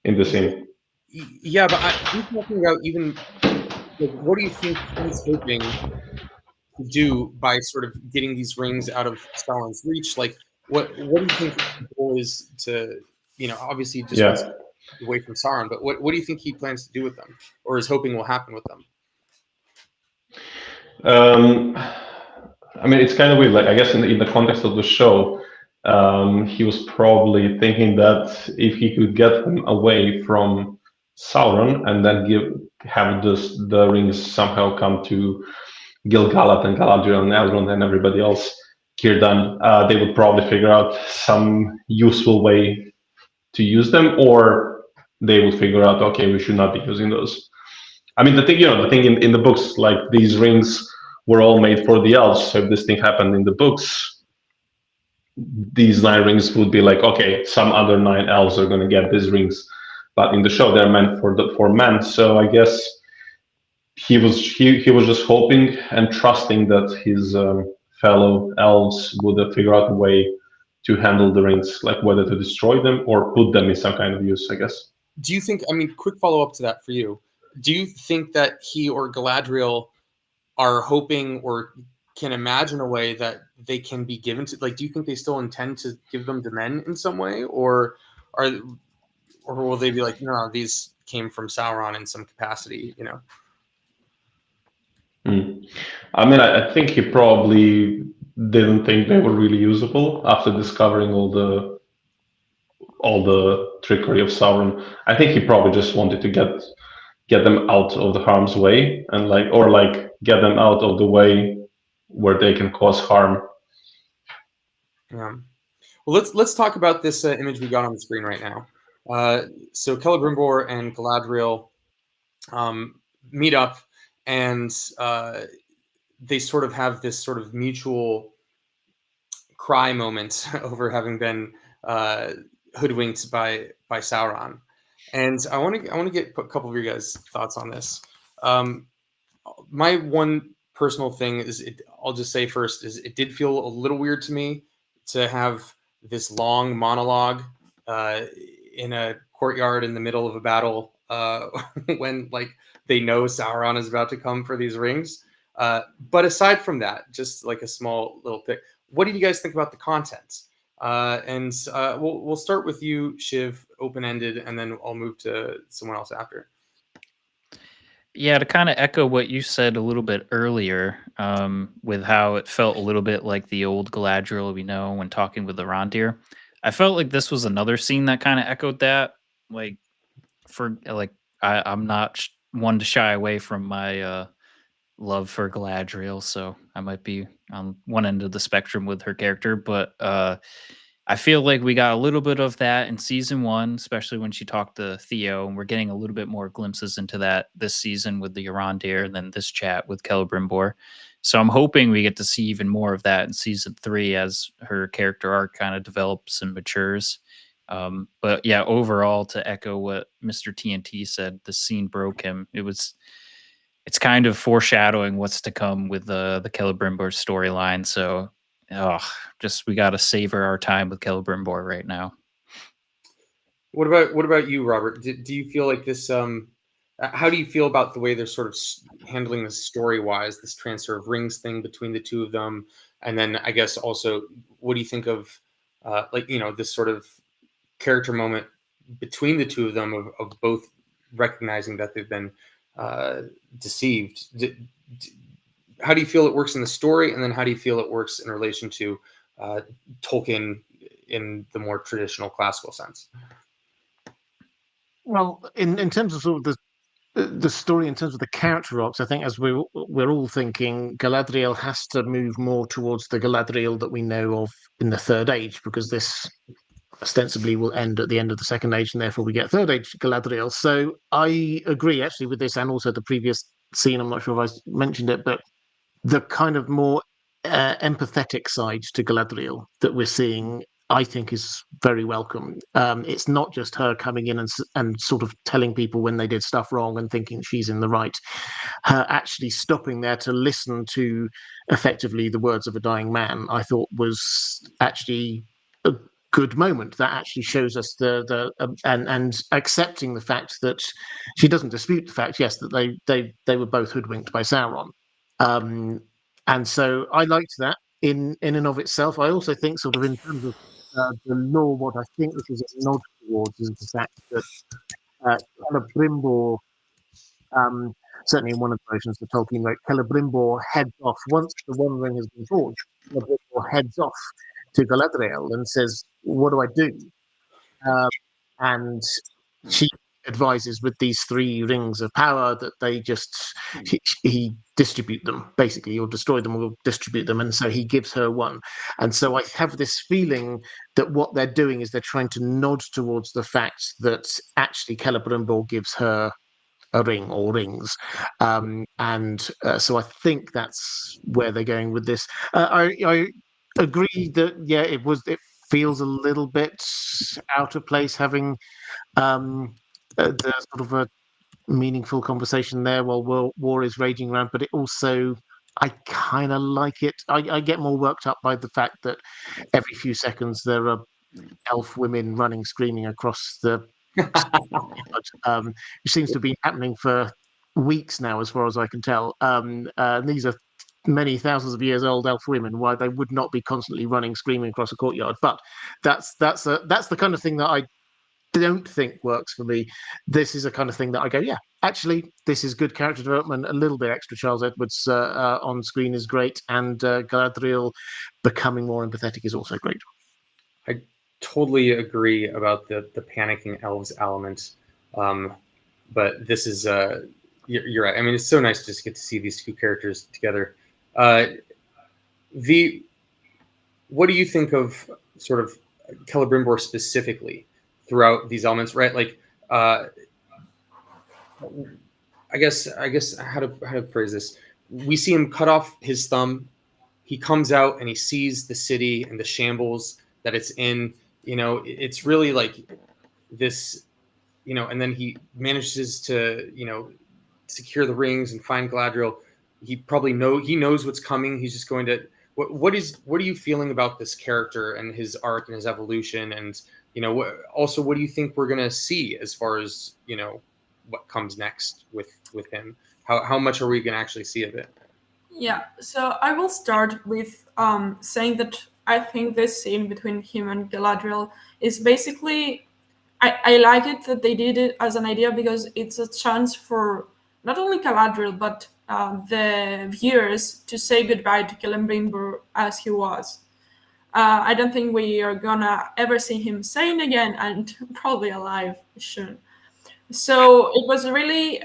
In the scene. Yeah, but I'm talking about even like, what do you think he's hoping to do by sort of getting these rings out of Sauron's reach? Like, what do you think the goal is to, obviously he just wants to get away from Sauron, but what do you think he plans to do with them, or is hoping will happen with them? I mean, it's kind of weird. Like, I guess in the context of the show, he was probably thinking that if he could get them away from Sauron and then have the rings somehow come to Gil-galad and Galadriel and Elrond and everybody else, Círdan, they would probably figure out some useful way to use them, or they would figure out, okay, we should not be using those. I mean, the thing in the books, like these rings were all made for the elves. So if this thing happened in the books, these 9 rings would be like, okay, some other 9 elves are going to get these rings, but in the show they're meant for men. So I guess he was just hoping and trusting that his fellow elves would figure out a way to handle the rings, like whether to destroy them or put them in some kind of use, I guess. Do you think? I mean, quick follow up to that for you. Do you think that he or Galadriel are hoping or can imagine a way that they can be given to, like, do you think they still intend to give them to men in some way, or will they be like, no, these came from Sauron in some capacity, I mean, I think he probably didn't think they were really usable after discovering all the trickery of Sauron. I think he probably just wanted to get them out of the harm's way and get them out of the way where they can cause harm. Yeah. Well, let's talk about this image we got on the screen right now. So Celebrimbor and Galadriel meet up, and they sort of have this sort of mutual cry moment over having been hoodwinked by Sauron. And I want to get a couple of your guys' thoughts on this. My one personal thing is, I'll just say first, is it did feel a little weird to me to have this long monologue in a courtyard in the middle of a battle when like they know Sauron is about to come for these rings. But aside from that, just like a small little pick, what do you guys think about the content? And we'll start with you, Shiv, open-ended, and then I'll move to someone else after. Yeah, to kind of echo what you said a little bit earlier, with how it felt a little bit like the old Galadriel we know when talking with the Arondir. I felt like this was another scene that kind of echoed that. Like, I'm not one to shy away from my love for Galadriel, so I might be on one end of the spectrum with her character, but I feel like we got a little bit of that in season 1, especially when she talked to Theo, and we're getting a little bit more glimpses into that this season with the Arondir, and then this chat with Celebrimbor. So I'm hoping we get to see even more of that in season 3 as her character arc kind of develops and matures. But yeah, overall, to echo what Mr. TNT said, the scene broke him. It's kind of foreshadowing what's to come with the Celebrimbor storyline. So we got to savor our time with Celebrimbor right now. What about you, Robert? Do you feel like this? How do you feel about the way they're sort of handling this story-wise, this transfer of rings thing between the two of them, and then I guess also, what do you think of this sort of character moment between the two of them of both recognizing that they've been deceived? How do you feel it works in the story, and then how do you feel it works in relation to Tolkien in the more traditional classical sense? Well, in terms of sort of the story, in terms of the character arcs, I think as we're all thinking, Galadriel has to move more towards the Galadriel that we know of in the Third Age, because this ostensibly will end at the end of the Second Age, and therefore we get Third Age Galadriel. So I agree actually with this, and also the previous scene. I'm not sure if I mentioned it, but the kind of more empathetic side to Galadriel that we're seeing, I think, is very welcome. It's not just her coming in and sort of telling people when they did stuff wrong and thinking she's in the right. Her actually stopping there to listen to effectively the words of a dying man, I thought was actually a good moment. That actually shows us and accepting the fact that she doesn't dispute the fact, yes, that they were both hoodwinked by Sauron. And so I liked that in and of itself. I also think, sort of in terms of the lore, what I think this is a nod towards is the fact that Celebrimbor, certainly in one of the versions the Tolkien wrote, Celebrimbor heads off once the One Ring has been forged. Celebrimbor heads off to Galadriel and says, "What do I do?" And she advises with these 3 rings of power that they just he distribute them basically, or destroy them or distribute them, and so he gives her one. And so I have this feeling that what they're doing is they're trying to nod towards the fact that actually Celebrimbor gives her a ring or rings, so I think that's where they're going with this. I agree that it feels a little bit out of place having the sort of a meaningful conversation there while war is raging around, but it also, I kind of like it. I get more worked up by the fact that every few seconds there are elf women running screaming across the which seems to be happening for weeks now, as far as I can tell. These are many thousands of years old elf women. Why they would not be constantly running screaming across a courtyard? But that's the kind of thing that I don't think works for me. This is a kind of thing that I go, yeah, actually, this is good character development. A little bit extra Charles Edwards on screen is great, and Galadriel becoming more empathetic is also great. I totally agree about the panicking elves element, but this is you're right. I mean, it's so nice to just get to see these 2 characters together. What do you think of sort of Celebrimbor specifically throughout these elements, right? Like, I guess how to phrase this. We see him cut off his thumb. He comes out and he sees the city and the shambles that it's in. It's really like this, and then he manages to, secure the rings and find Galadriel. He knows what's coming. He's just going to, what are you feeling about this character and his arc and his evolution? And, what do you think we're going to see as far as, what comes next with him? How much are we going to actually see of it? Yeah, so I will start with saying that I think this scene between him and Galadriel is basically, I like it that they did it as an idea, because it's a chance for not only Galadriel but the viewers to say goodbye to Celebrimbor as he was. I don't think we are gonna ever see him sane again, and probably alive soon. So it was really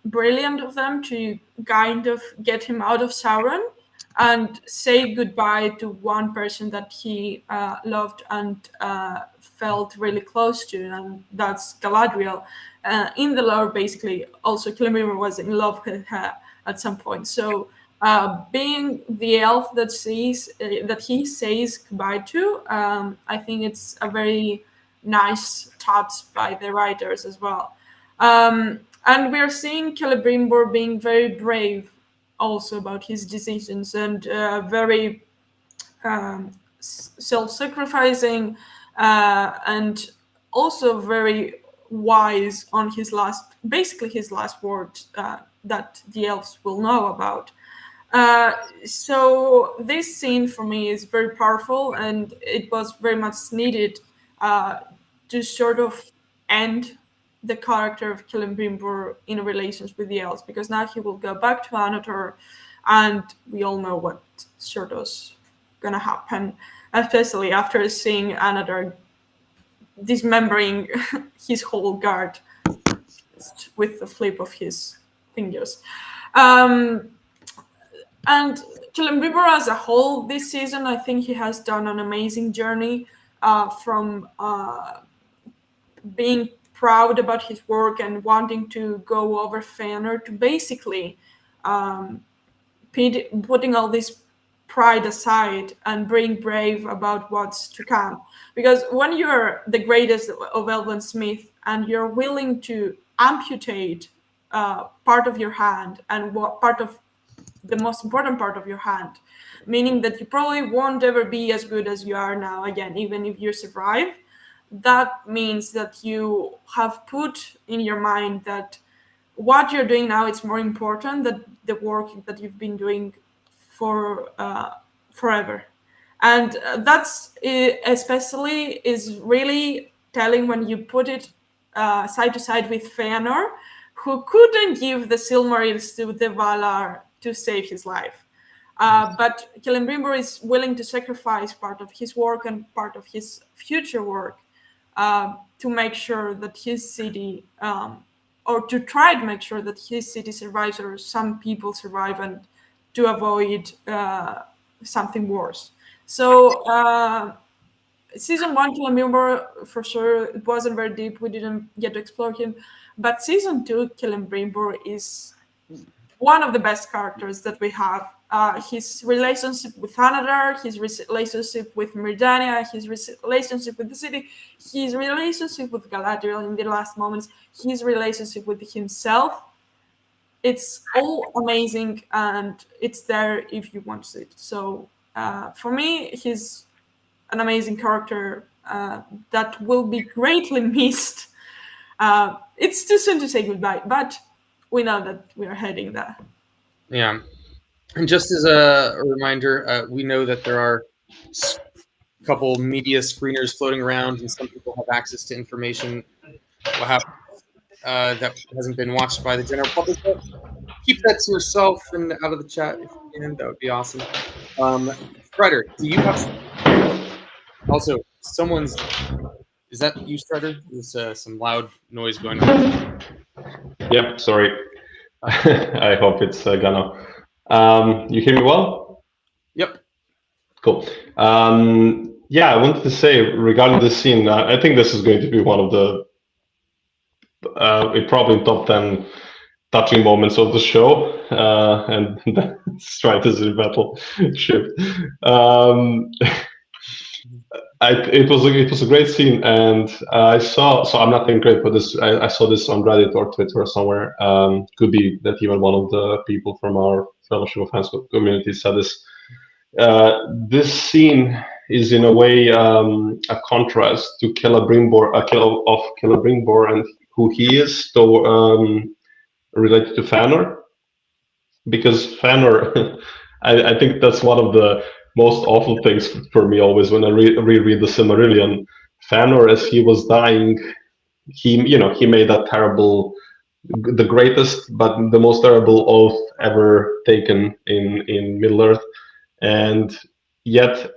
brilliant of them to kind of get him out of Sauron and say goodbye to one person that he loved and felt really close to, and that's Galadriel. In the lore, basically, also Celebrimbor was in love with her at some point. So being the elf that he says goodbye to, I think it's a very nice touch by the writers as well. And we're seeing Celebrimbor being very brave also about his decisions, and very self-sacrificing, and also very wise on his last words that the elves will know about. So this scene for me is very powerful, and it was very much needed to sort of end the character of Celebrimbor in relations with the elves, because now he will go back to Annatar, and we all know what sort of gonna happen, especially after seeing Annatar dismembering his whole guard with the flip of his fingers. And Celebrimbor as a whole this season, I think he has done an amazing journey from being proud about his work and wanting to go over Fëanor to basically putting all these pride aside and being brave about what's to come. Because when you're the greatest of elven smith and you're willing to amputate part of your hand and what part of the most important part of your hand, meaning that you probably won't ever be as good as you are now again, even if you survive, that means that you have put in your mind that what you're doing now is more important than the work that you've been doing for forever. And that's especially is really telling when you put it side to side with Fëanor, who couldn't give the Silmarils to the Valar to save his life. But Celebrimbor is willing to sacrifice part of his work and part of his future work to make sure that his city, or to try to make sure that his city survives or some people survive and to avoid something worse. So season 1 Celebrimbor, for sure, it wasn't very deep. We didn't get to explore him. But season 2 Celebrimbor is one of the best characters that we have. His relationship with Adar, his relationship with Myrddania, his relationship with the city, his relationship with Galadriel in the last moments, his relationship with himself. It's all amazing, and it's there if you want to see it. So for me, he's an amazing character that will be greatly missed. It's too soon to say goodbye, but we know that we are heading there. Yeah. And just as a reminder, we know that there are a couple media screeners floating around, and some people have access to information that hasn't been watched by the general public. But keep that to yourself and out of the chat if you can. That would be awesome. Strider, do you have also someone's? Is that you, Strider? There's some loud noise going on. Yep, sorry. I hope it's gonna. You hear me well? Yep. Cool. Yeah, I wanted to say regarding this scene, I think this is going to be one of the probably top 10 touching moments of the show, and Strider's in battleship. It was a great scene, and I saw. So I'm not in great, but this I saw this on Reddit or Twitter or somewhere. Could be that even one of the people from our Fellowship of Hands community said this. This scene is in a way a contrast to Celebrimbor, of Celebrimbor and who he is, related to Fëanor, because Fëanor, I think that's one of the most awful things for me always when I reread the Silmarillion. Fëanor, as he was dying, he made that terrible, the greatest but the most terrible oath ever taken in Middle Earth, and yet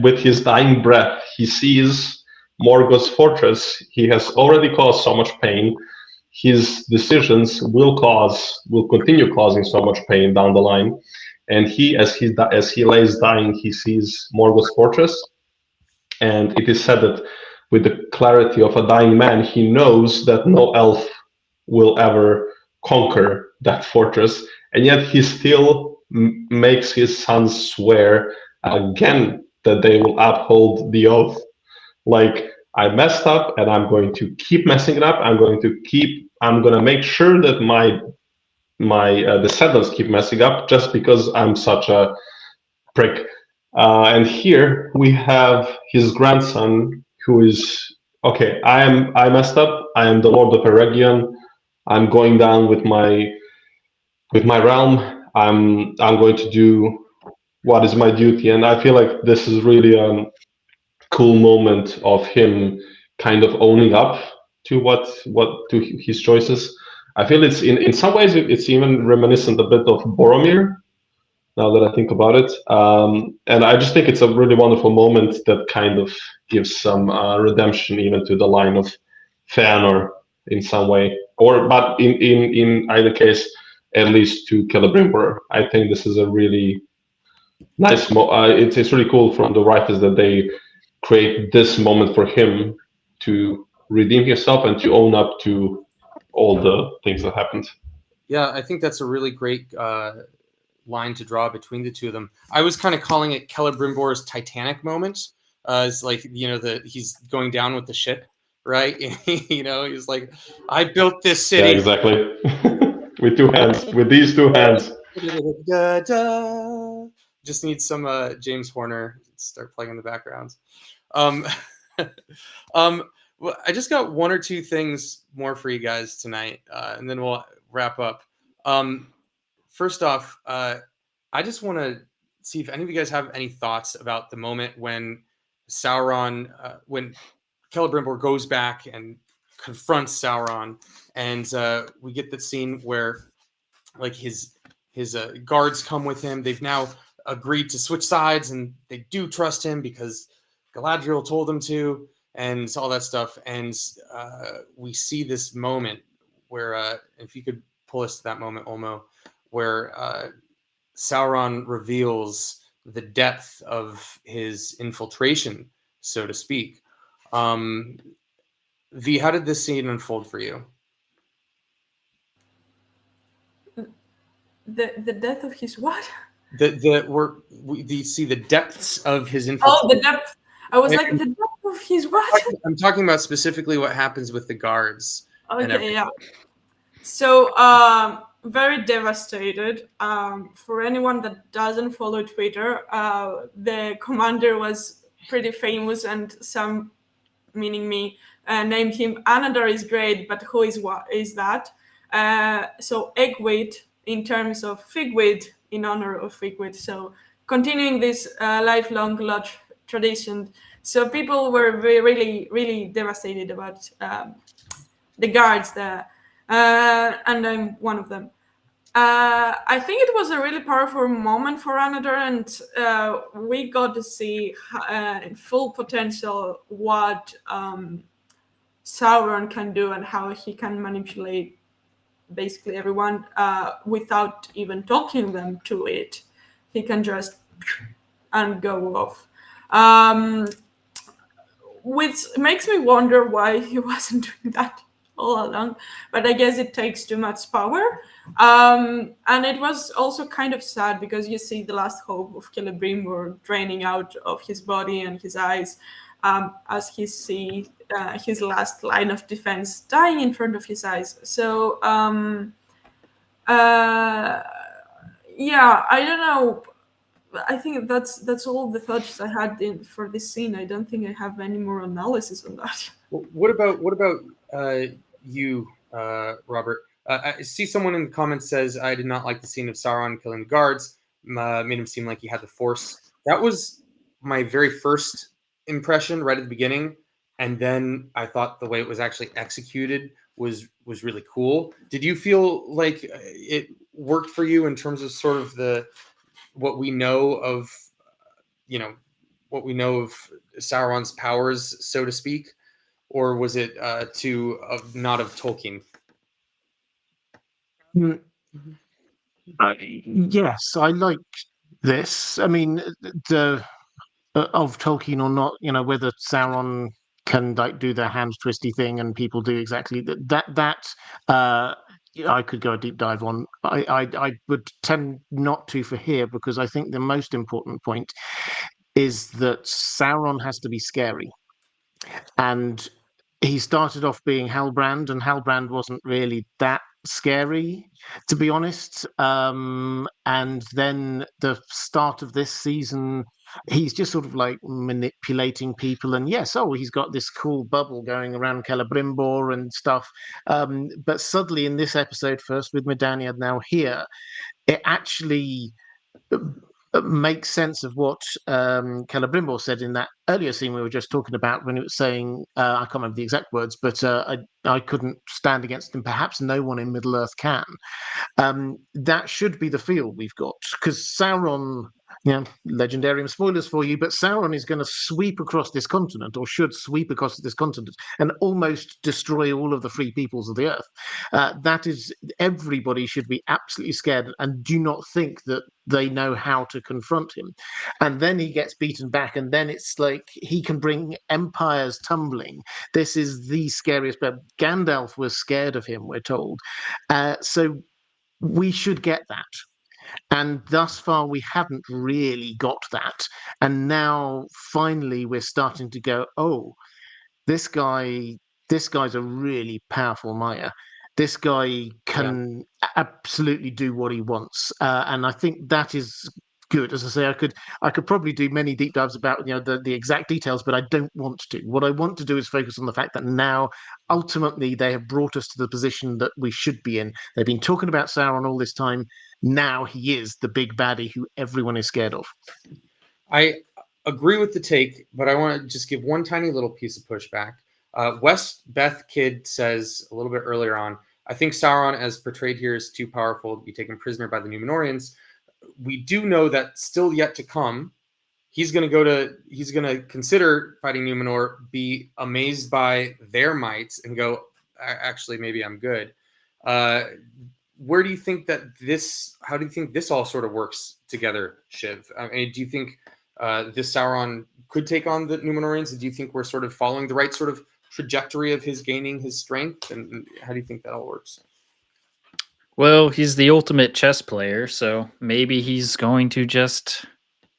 with his dying breath he sees Morgoth's fortress. He has already caused so much pain. His decisions will continue causing so much pain down the line, and as he lays dying, he sees Morgoth's fortress, and it is said that with the clarity of a dying man, he knows that no elf will ever conquer that fortress, and yet he still makes his sons swear again that they will uphold the oath. Like, I messed up and I'm going to keep messing it up. I'm going to make sure that my descendants keep messing up just because I'm such a prick. And here we have his grandson who is, okay, I messed up. I am the Lord of Eregion. I'm going down with my realm. I'm going to do what is my duty. And I feel like this is really a cool moment of him kind of owning up to to his choices. I feel it's in some ways it's even reminiscent a bit of Boromir, now that I think about it. And I just think it's a really wonderful moment that kind of gives some redemption even to the line of Fëanor in some way, but in either case, at least to Celebrimbor. I think this is a really nice. It's really cool from the writers that they create this moment for him to redeem himself and to own up to all the things that happened. Yeah, I think that's a really great line to draw between the two of them. I was kind of calling it Celebrimbor's Titanic moment. It's like, he's going down with the ship, right? He's like, I built this city. Yeah, exactly. With 2 hands, with these 2 hands. Just need some James Horner start playing in the background. Well, I just got 1 or 2 things more for you guys tonight, and then we'll wrap up. First off, I just want to see if any of you guys have any thoughts about the moment when Sauron, when Celebrimbor goes back and confronts Sauron, and we get the scene where, like, his guards come with him. They've now agreed to switch sides, and they do trust him because Galadriel told them to, and all that stuff. And we see this moment where, if you could pull us to that moment, Olmo, where Sauron reveals the depth of his infiltration, so to speak. V, how did this scene unfold for you? The death of his what? We see the depths of his infiltration. Oh, the depth. I was like, the depth of his what? I'm talking about specifically what happens with the guards. Okay, yeah. So, very devastated. For anyone that doesn't follow Twitter, the commander was pretty famous, and some, meaning me, named him Anadar is great, but who is that? So Eggwit in terms of Figwit, in honor of Figwit. So continuing this lifelong lodge tradition. So people were really, really devastated about the guards there, and I'm one of them. I think it was a really powerful moment for Anadar, and we got to see in full potential what Sauron can do and how he can manipulate basically everyone without even talking them to it. He can just and go off. Which makes me wonder why he wasn't doing that all along, but I guess it takes too much power. And it was also kind of sad because you see the last hope of Celebrimbor draining out of his body and his eyes as he sees his last line of defense dying in front of his eyes. So, yeah, I don't know. I think that's all the thoughts I had for this scene. I don't think I have any more analysis on that. What about you, Robert? I see someone in the comments says, I did not like the scene of Sauron killing the guards. Made him seem like he had the Force. That was my very first impression right at the beginning. And then I thought the way it was actually executed was really cool. Did you feel like it worked for you in terms of sort of what we know of Sauron's powers, so to speak? Or was it not of Tolkien? Yes, I like this. I mean, of Tolkien or not, whether Sauron can do their hand twisty thing and people do exactly that. I could go a deep dive on. I would tend not to for here because I think the most important point is that Sauron has to be scary. And he started off being Halbrand, and Halbrand wasn't really that scary, to be honest. And then the start of this season, he's just sort of like manipulating people. And yes, he's got this cool bubble going around Celebrimbor and stuff. But suddenly in this episode, first with Medania, now here, it actually makes sense of what Celebrimbor said in that earlier scene we were just talking about when he was saying, I can't remember the exact words, but I couldn't stand against him. Perhaps no one in Middle-earth can. That should be the feel we've got, because Sauron, Legendarium spoilers for you, but Sauron is going to sweep across this continent, or should sweep across this continent, and almost destroy all of the free peoples of the earth. That is, everybody should be absolutely scared and do not think that they know how to confront him. And then he gets beaten back, and then it's like he can bring empires tumbling. This is the scariest, but Gandalf was scared of him, we're told. So we should get that. And thus far, we hadn't really got that. And now, finally, we're starting to go, oh, this guy, this guy's a really powerful Maya. This guy can absolutely do what he wants, and I think that is good. As I say, I could probably do many deep dives about the exact details, but I don't want to. What I want to do is focus on the fact that now, ultimately, they have brought us to the position that we should be in. They've been talking about Sauron all this time. Now he is the big baddie who everyone is scared of. I agree with the take, but I want to just give one tiny little piece of pushback. West Beth Kidd says a little bit earlier on, I think Sauron, as portrayed here, is too powerful to be taken prisoner by the Númenóreans. We do know that still yet to come, he's going to consider fighting Númenor, be amazed by their might, and go, actually, maybe I'm good. Where do you think that how do you think this all sort of works together, Shiv? I mean, do you think this Sauron could take on the Númenóreans? And do you think we're sort of following the right sort of trajectory of his gaining his strength? And how do you think that all works? Well, he's the ultimate chess player, so maybe he's going to just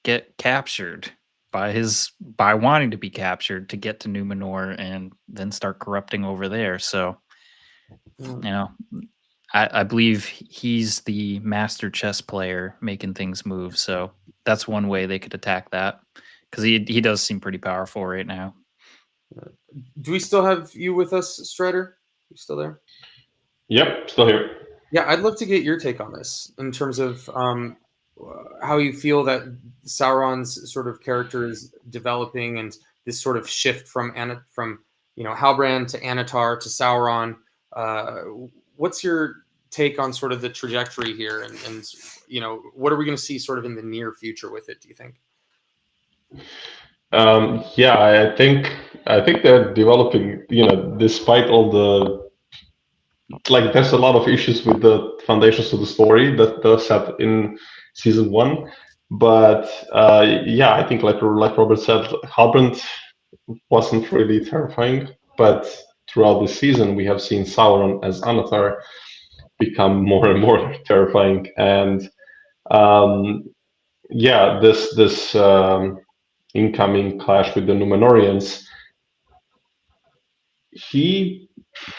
get captured by wanting to be captured to get to Númenor and then start corrupting over there. So, I believe he's the master chess player making things move. So that's one way they could attack that, because he does seem pretty powerful right now. Do we still have you with us, Strider? You still there? Yep, still here. Yeah, I'd love to get your take on this in terms of how you feel that Sauron's sort of character is developing, and this sort of shift from Halbrand to Anatar to Sauron. What's your take on sort of the trajectory here, and what are we going to see sort of in the near future with it, do you think? I think they're developing, despite all the, there's a lot of issues with the foundations of the story that they're set in season 1. But I think like Robert said, Halbrand wasn't really terrifying, but throughout the season we have seen Sauron as Anatar become more and more terrifying. And this incoming clash with the Númenóreans, he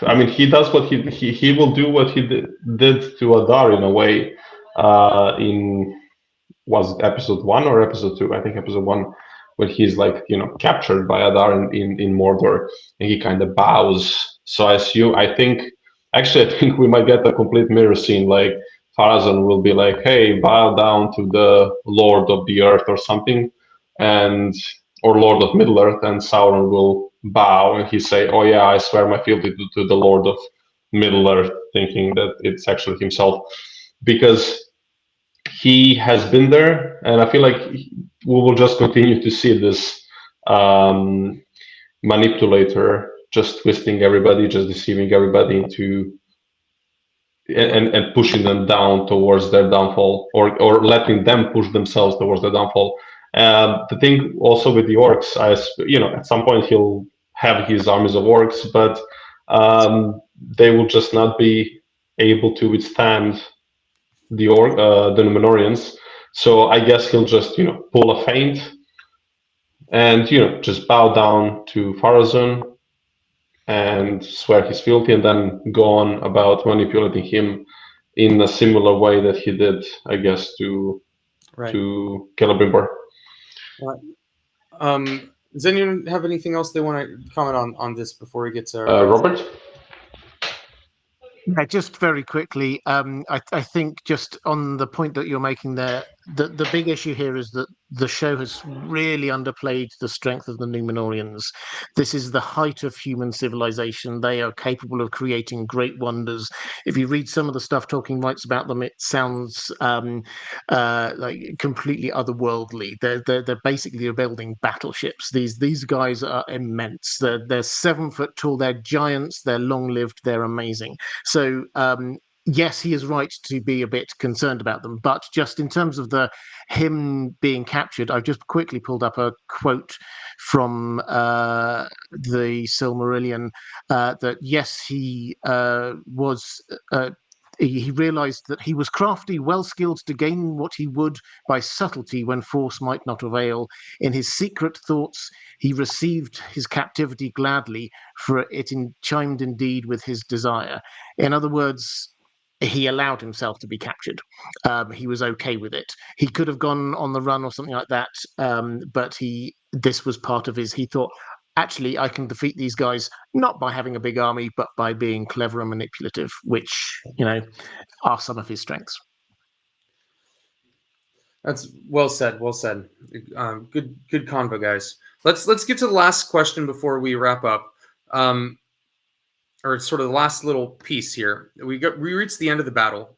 does what he will do what he did to Adar in a way. Was it episode 1 or episode 2? I think episode 1, when he's captured by Adar in Mordor, and he kind of bows. So I think we might get a complete mirror scene. Like Farazan will be like, "Hey, bow down to the Lord of the Earth" or something, or Lord of Middle Earth, and Sauron will bow and he say, "Oh yeah, I swear my fealty to the Lord of Middle Earth," thinking that it's actually himself, because he has been there. And I feel like we will just continue to see this manipulator just twisting everybody, just deceiving everybody into and pushing them down towards their downfall, or letting them push themselves towards their downfall. The thing also with the orcs, at some point he'll have his armies of orcs, but they will just not be able to withstand the Númenóreans. So I guess he'll just pull a feint and just bow down to Farazan and swear his fealty, and then go on about manipulating him in a similar way that he did, I guess, to Celebrimbor. Does anyone have anything else they want to comment on this before we get to Robert? Yeah, just very quickly, I think just on the point that you're making there, the big issue here is that the show has really underplayed the strength of the Númenóreans. This is the height of human civilization. They are capable of creating great wonders. If you read some of the stuff Tolkien writes about them, it sounds like completely otherworldly. They're basically building battleships. These guys are immense. They're 7 foot tall. They're giants. They're long lived. They're amazing. So yes, he is right to be a bit concerned about them, but just in terms of him being captured, I've just quickly pulled up a quote from the Silmarillion that yes, he was. He realized that he was crafty, well skilled to gain what he would by subtlety when force might not avail. In his secret thoughts, he received his captivity gladly, for it chimed indeed with his desire. In other words, he allowed himself to be captured. He was okay with it. He could have gone on the run or something like that, but this was part of his. He thought, actually, I can defeat these guys not by having a big army, but by being clever and manipulative, which are some of his strengths. That's well said. Well said. Good convo, guys. Let's get to the last question before we wrap up. Or sort of the last little piece here. We reached the end of the battle,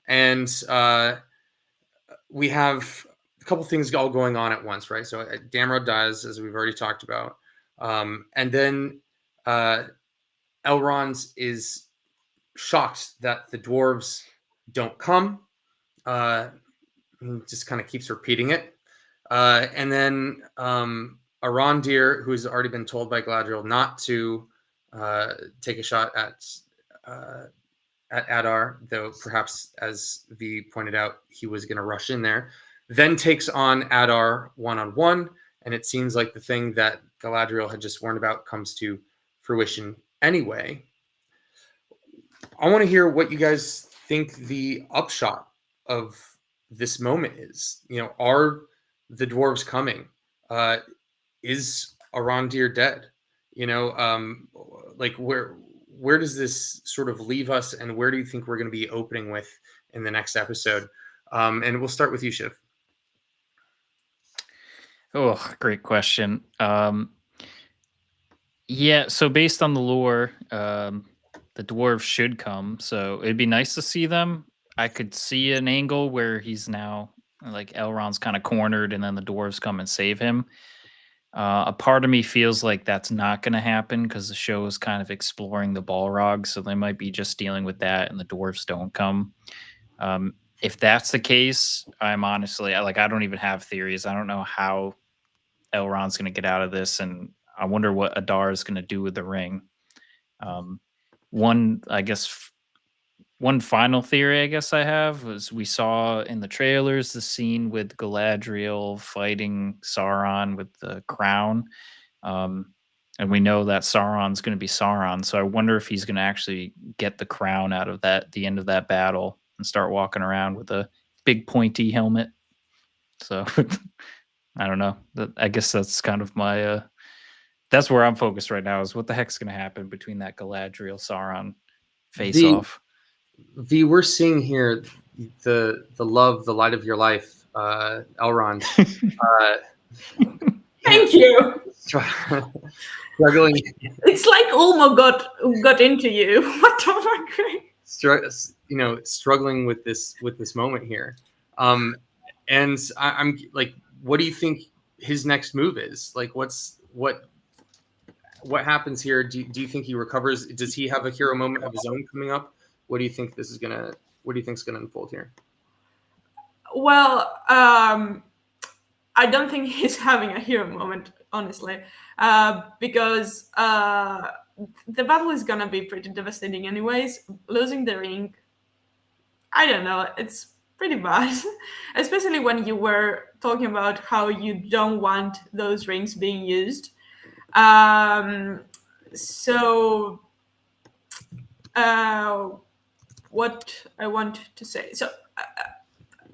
and we have a couple things all going on at once, right? So Damrod dies, as we've already talked about, and then Elrond is shocked that the dwarves don't come. He just kind of keeps repeating it, and then Arondir, who's already been told by Galadriel not to take a shot at Adar, though perhaps, as V pointed out, he was going to rush in there, then takes on Adar one-on-one, and it seems like the thing that Galadriel had just warned about comes to fruition anyway. I want to hear what you guys think the upshot of this moment is. Are the dwarves coming? Is Arondir dead? Like where does this sort of leave us, and where do you think we're going to be opening with in the next episode? And we'll start with you, Shiv. Oh, great question. Yeah, so based on the lore, the dwarves should come, so it'd be nice to see them. I could see an angle where he's now, like, Elrond's kind of cornered, and then the dwarves come and save him. A part of me feels like that's not going to happen because the show is kind of exploring the Balrog, so they might be just dealing with that, and the dwarves don't come. If that's the case, I'm honestly, I don't even have theories. I don't know how Elrond's going to get out of this, and I wonder what Adar is going to do with the ring. One final theory I guess I have was we saw in the trailers the scene with Galadriel fighting Sauron with the crown. And we know that Sauron's going to be Sauron. So I wonder if he's going to actually get the crown out of the end of that battle and start walking around with a big pointy helmet. So I don't know. I guess that's kind of my, that's where I'm focused right now, is what the heck's going to happen between that Galadriel Sauron face off. V, we're seeing here the love, the light of your life, Elrond. Thank you. Struggling. It's like Ulmo got into you. What the fuck? Struggling with this moment here. And I'm like, what do you think his next move is? Like, what happens here? Do you think he recovers? Does he have a hero moment of his own coming up? What do you think is gonna unfold here? Well, I don't think he's having a hero moment, honestly, because the battle is gonna be pretty devastating anyways. Losing the ring, I don't know, it's pretty bad, especially when you were talking about how you don't want those rings being used. What I want to say. So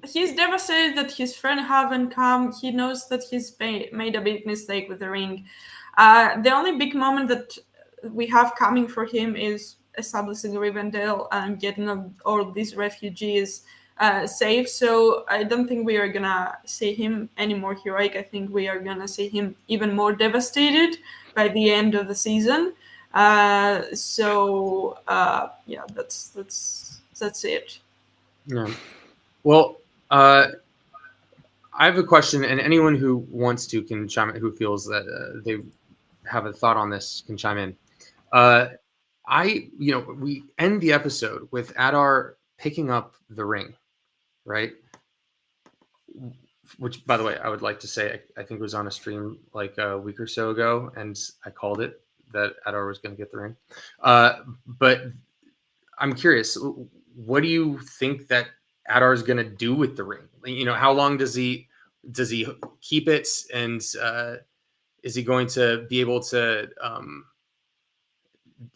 he's devastated that his friend haven't come. He knows that he's made a big mistake with the ring. The only big moment that we have coming for him is establishing Rivendell and getting all these refugees safe. So I don't think we are gonna see him any more heroic. I think we are gonna see him even more devastated by the end of the season. Yeah, that's it. Yeah. Well, I have a question, and anyone who wants to can chime in. Who feels that they have a thought on this can chime in. We end the episode with Adar picking up the ring, right? Which, by the way, I would like to say, I think it was on a stream like a week or so ago, and I called it that Adar was going to get the ring. But I'm curious, what do you think that Adar is going to do with the ring? You know, how long does he keep it, and is he going to be able to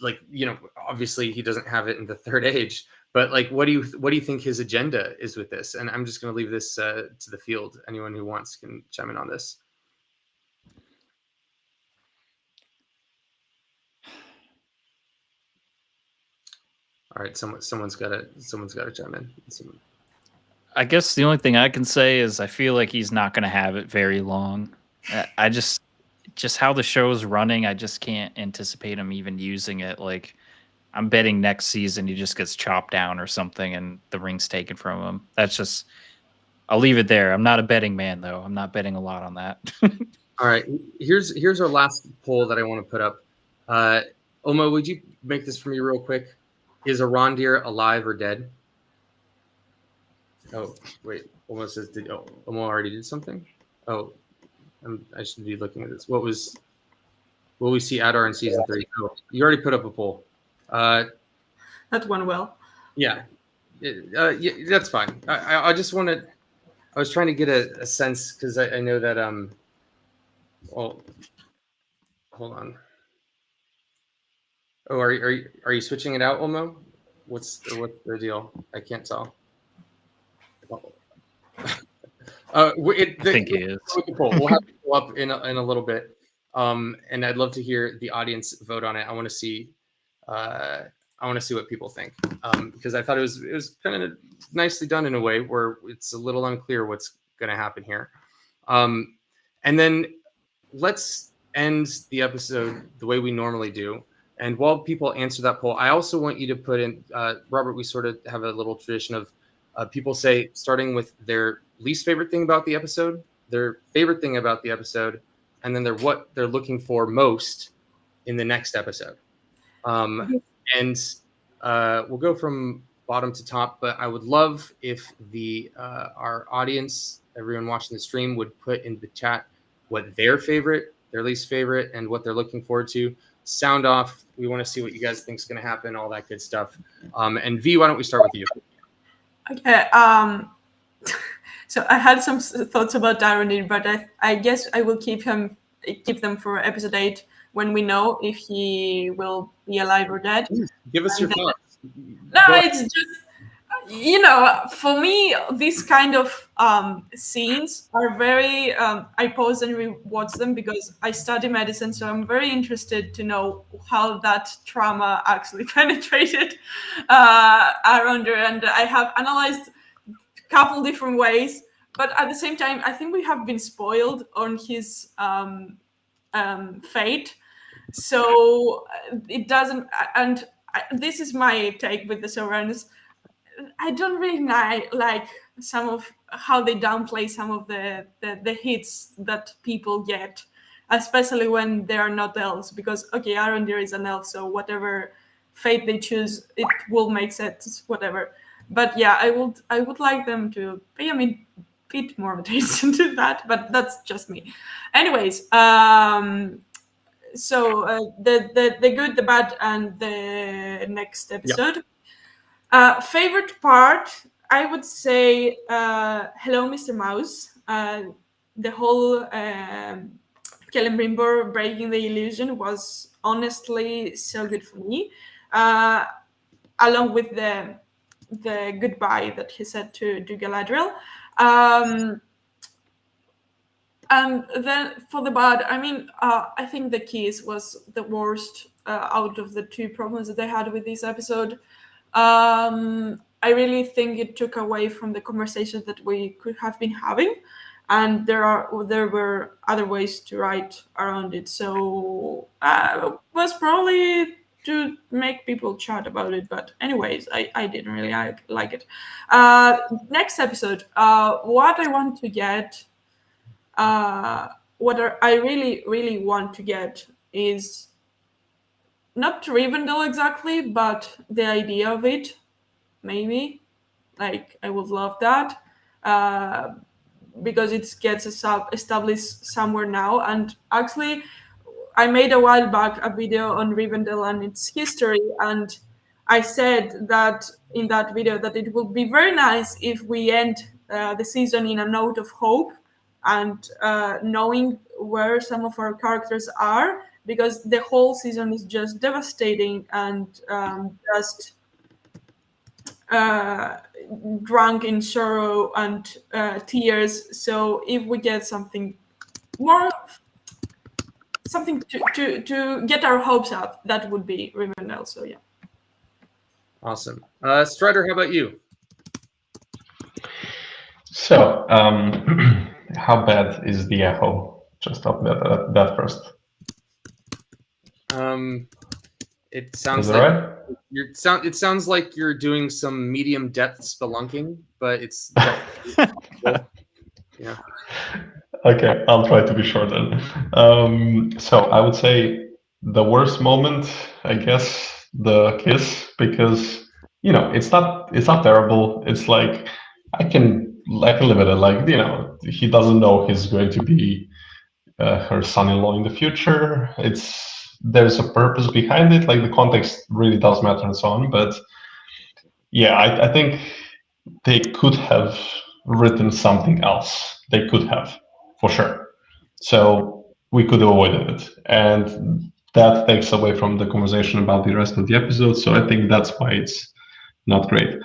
like, you know, obviously he doesn't have it in the third age, but like, what do you think his agenda is with this? And I'm just going to leave this to the field. Anyone who wants can chime in on this. All right, someone's got to chime in. I guess the only thing I can say is I feel like he's not going to have it very long. I just how the show's running, I just can't anticipate him even using it. Like, I'm betting next season he just gets chopped down or something and the ring's taken from him. That's just, I'll leave it there. I'm not a betting man, though. I'm not betting a lot on that. All right, here's our last poll that I want to put up. Oma, would you make this for me real quick? Is Arondir alive or dead? Oh, wait. Oma says, Oma already did something? Oh, I should be looking at this. Will we see Adar in season 3? Oh, you already put up a poll. That went well. Yeah. Yeah, that's fine. I just wanted, I was trying to get a sense, because I know that, well, hold on. Oh, are you switching it out, Olmo? What's the deal? I can't tell. I think he is. We'll have to go up in a little bit, and I'd love to hear the audience vote on it. I want to see what people think, because I thought it was kind of nicely done in a way where it's a little unclear what's going to happen here. And then let's end the episode the way we normally do. And while people answer that poll, I also want you to put in, Robert, we sort of have a little tradition of people say, starting with their least favorite thing about the episode, their favorite thing about the episode, and then what they're looking for most in the next episode. And we'll go from bottom to top, but I would love if our audience, everyone watching the stream, would put in the chat what their favorite, their least favorite, and what they're looking forward to. Sound off. We want to see what you guys think is going to happen, all that good stuff. And V, why don't we start with you? Okay. So I had some thoughts about Arondir, but I guess I will keep them for episode 8 when we know if he will be alive or dead. Give us your thoughts. No, it's just, for me, these kind of scenes are very, I pause and rewatch them because I study medicine, so I'm very interested to know how that trauma actually penetrated Arondir, and I have analyzed a couple different ways, but at the same time, I think we have been spoiled on his fate, so it doesn't, and this is my take with the Saurons. I don't really like some of how they downplay some of the hits that people get, especially when they are not elves. Because okay, Arondir is an elf, so whatever fate they choose, it will make sense. Whatever. But yeah, I would like them to pay a bit more attention to that. But that's just me. Anyways, so the good, the bad, and the next episode. Yeah. Favorite part, I would say, Hello, Mr. Mouse. The whole Celebrimbor breaking the illusion was honestly so good for me. Along with the goodbye that he said to Galadriel. And then for the bad, I mean, I think the keys was the worst out of the two problems that they had with this episode. I really think it took away from the conversation that we could have been having, and there were other ways to write around it. So was probably to make people chat about it. But anyways, I didn't really like it. Next episode, what I want to get, what I really want to get is not Rivendell exactly, but the idea of it, maybe. Like, I would love that, because it gets established somewhere now. And actually, I made a while back a video on Rivendell and its history, and I said that in that video that it would be very nice if we end the season in a note of hope and knowing where some of our characters are, because the whole season is just devastating and just drunk in sorrow and tears. So if we get something more, something to get our hopes up, that would be Rivendell. So yeah. Awesome. Strider, how about you? So, how bad is the echo? Just talk about that first. It sounds Is it like right? it sounds like you're doing some medium depth spelunking, but it's yeah. Okay, I'll try to be short then. So I would say the worst moment, I guess, the kiss, because it's not terrible. It's like I can live with it. Like he doesn't know he's going to be her son-in-law in the future. There's a purpose behind it. Like the context really does matter and so on. But yeah, I think they could have written something else. They could have, for sure. So we could have avoided it. And that takes away from the conversation about the rest of the episode. So I think that's why it's not great.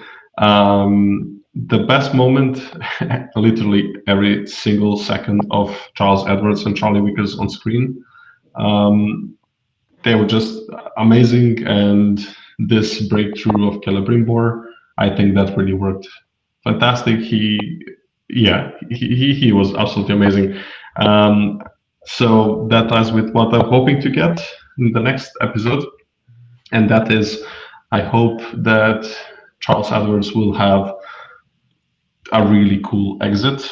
The best moment, literally every single second of Charles Edwards and Charlie Wickers on screen. They were just amazing. And this breakthrough of Celebrimbor, I think that really worked fantastic. He was absolutely amazing. So that ties with what I'm hoping to get in the next episode, and that is, I hope that Charles Edwards will have a really cool exit,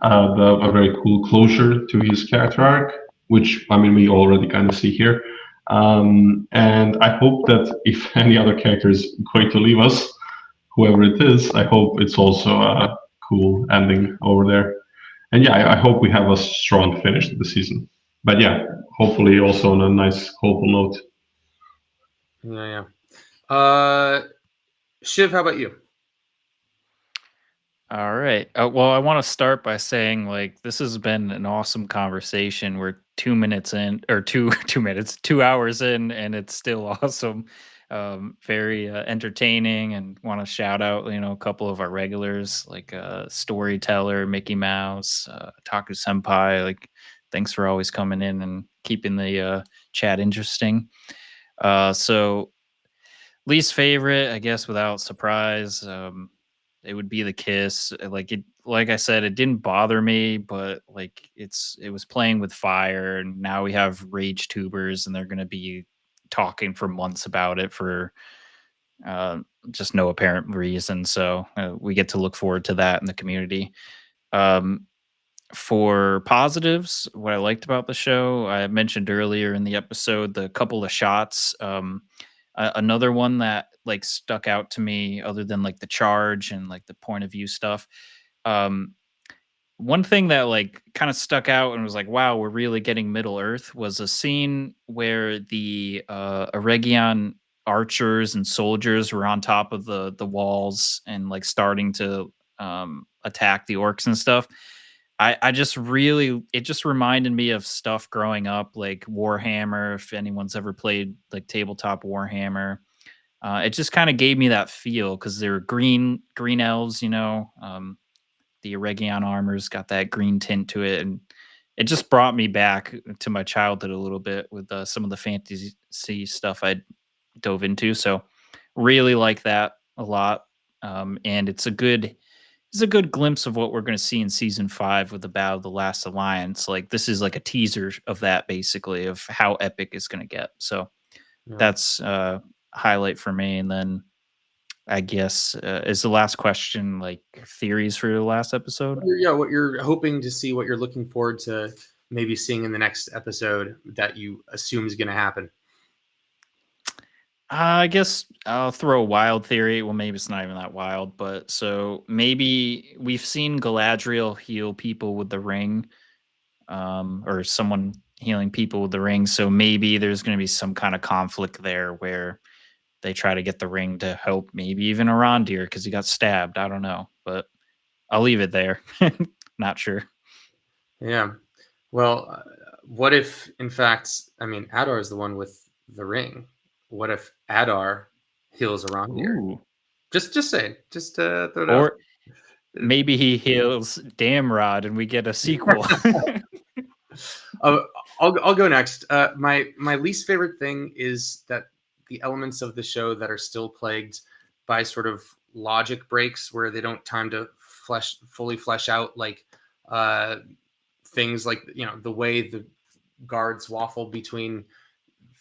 a very cool closure to his character arc, which we already kind of see here. And I hope that if any other character is going to leave us, whoever it is, I hope it's also a cool ending over there. And yeah, I hope we have a strong finish to the season. But yeah, hopefully also on a nice, hopeful note. Yeah. Shiv, how about you? All right. Well, I want to start by saying, like, this has been an awesome conversation. We're 2 minutes in, or 2 hours in, and it's still awesome. Very entertaining, and want to shout out, a couple of our regulars, like Storyteller, Mickey Mouse, Taku Senpai. Like, thanks for always coming in and keeping the chat interesting. So, least favorite, I guess, without surprise. It would be the kiss. Like I said, it didn't bother me, but like it was playing with fire, and now we have rage tubers, and they're going to be talking for months about it for just no apparent reason. So we get to look forward to that in the community. For positives, what I liked about the show, I mentioned earlier in the episode, the couple of shots. Another one that like stuck out to me, other than like the charge and like the point of view stuff. One thing that like kind of stuck out and was like, wow, we're really getting Middle Earth, was a scene where the Eregion archers and soldiers were on top of the walls and like starting to attack the orcs and stuff. I just really, it just reminded me of stuff growing up, like Warhammer. If anyone's ever played like tabletop Warhammer, it just kind of gave me that feel, because they're green elves, the Eregion armor's got that green tint to it, and it just brought me back to my childhood a little bit with some of the fantasy stuff I dove into. So really like that a lot, and it's a good glimpse of what we're going to see in season 5 with the Battle of the Last Alliance. Like, this is like a teaser of that, basically, of how epic it's going to get. So that's highlight for me. And then I guess is the last question like theories for the last episode? Yeah, what you're hoping to see, what you're looking forward to maybe seeing in the next episode that you assume is going to happen. I guess I'll throw a wild theory. Well, maybe it's not even that wild, but so maybe we've seen Galadriel heal people with the ring, or someone healing people with the ring. So maybe there's going to be some kind of conflict there where they try to get the ring to help maybe even Arondir because he got stabbed. I don't know, but I'll leave it there. Not sure. Yeah. Well, what if, in fact, I mean, Adar is the one with the ring. What if Adar heals Arondir? Ooh. Just saying. Just throw it out. Or maybe he heals Damrod and we get a sequel. I'll go next. My least favorite thing is that the elements of the show that are still plagued by sort of logic breaks where they don't time to fully flesh out like things like, you know, the way the guards waffle between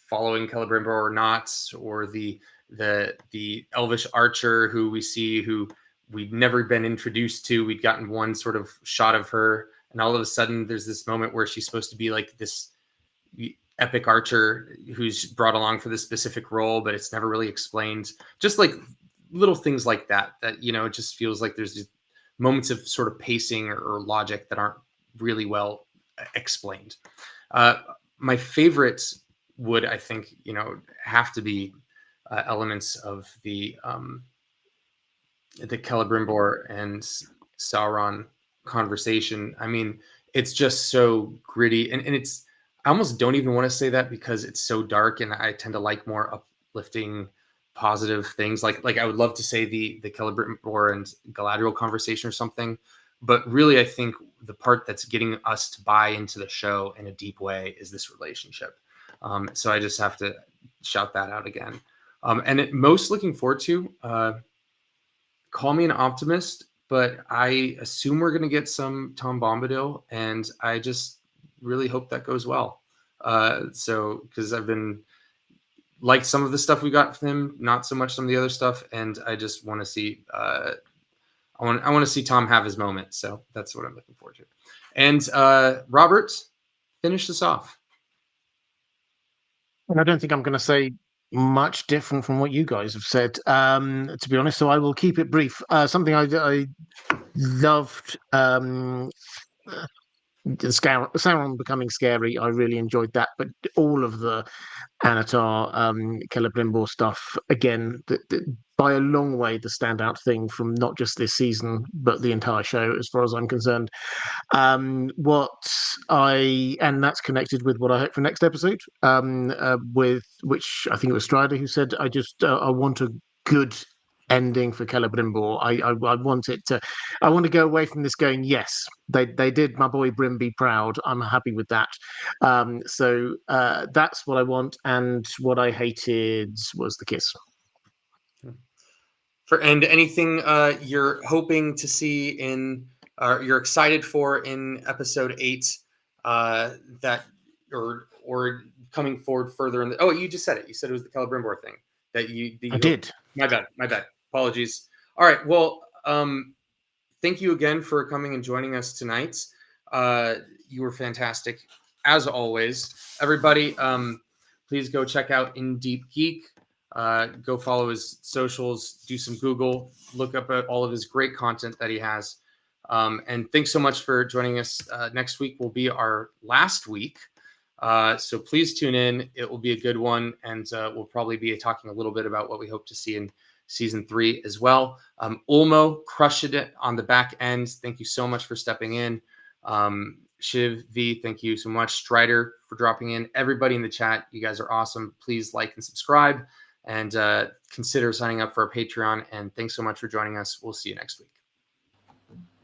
following Celebrimbor or not, or the elvish archer who we see who we'd never been introduced to. We'd gotten one sort of shot of her, and all of a sudden there's this moment where she's supposed to be like this epic archer who's brought along for this specific role, but it's never really explained. Just like little things like that, you know, it just feels like there's these moments of sort of pacing or logic that aren't really well explained. My favorites would, I think, you know, have to be elements of the Celebrimbor and Sauron conversation. I mean, it's just so gritty, and it's, I almost don't even want to say that because it's so dark, and I tend to like more uplifting, positive things. Like I would love to say the Celebrimbor and Galadriel conversation or something, but really I think the part that's getting us to buy into the show in a deep way is this relationship. So I just have to shout that out again. And most looking forward to, call me an optimist, but I assume we're going to get some Tom Bombadil, and I just really hope that goes well. So, because I've been liked some of the stuff we got from him, not so much some of the other stuff, and I just want to see. I want to see Tom have his moment. So that's what I'm looking forward to. And Robert, finish this off. And I don't think I'm going to say much different from what you guys have said, to be honest. So I will keep it brief. Something I loved, Sauron becoming scary. I really enjoyed that. But all of the Anatar, Celebrimbor stuff, again, by a long way, the standout thing from not just this season, but the entire show, as far as I'm concerned. And that's connected with what I hope for next episode, with which I think it was Strider who said, I want a good ending for Celebrimbor. I want it to, I want to go away from this going, yes, they did my boy Brimby proud. I'm happy with that. So that's what I want, and what I hated was the kiss. And anything you're hoping to see in, or you're excited for in episode 8, that or coming forward further in the, oh, you just said it. You said it was the Celebrimbor thing that you I did. My bad. Apologies. All right. Well, thank you again for coming and joining us tonight. You were fantastic, as always. Everybody, please go check out In Deep Geek. Go follow his socials, do some Google, look up at all of his great content that he has. And thanks so much for joining us. Next week will be our last week. So please tune in. It will be a good one. And we'll probably be talking a little bit about what we hope to see in season 3 as well. Ulmo crushed it on the back end. Thank you so much for stepping in. Shiv V, thank you so much. Strider for dropping in. Everybody in the chat, you guys are awesome. Please like and subscribe, and consider signing up for our Patreon. And thanks so much for joining us. We'll see you next week.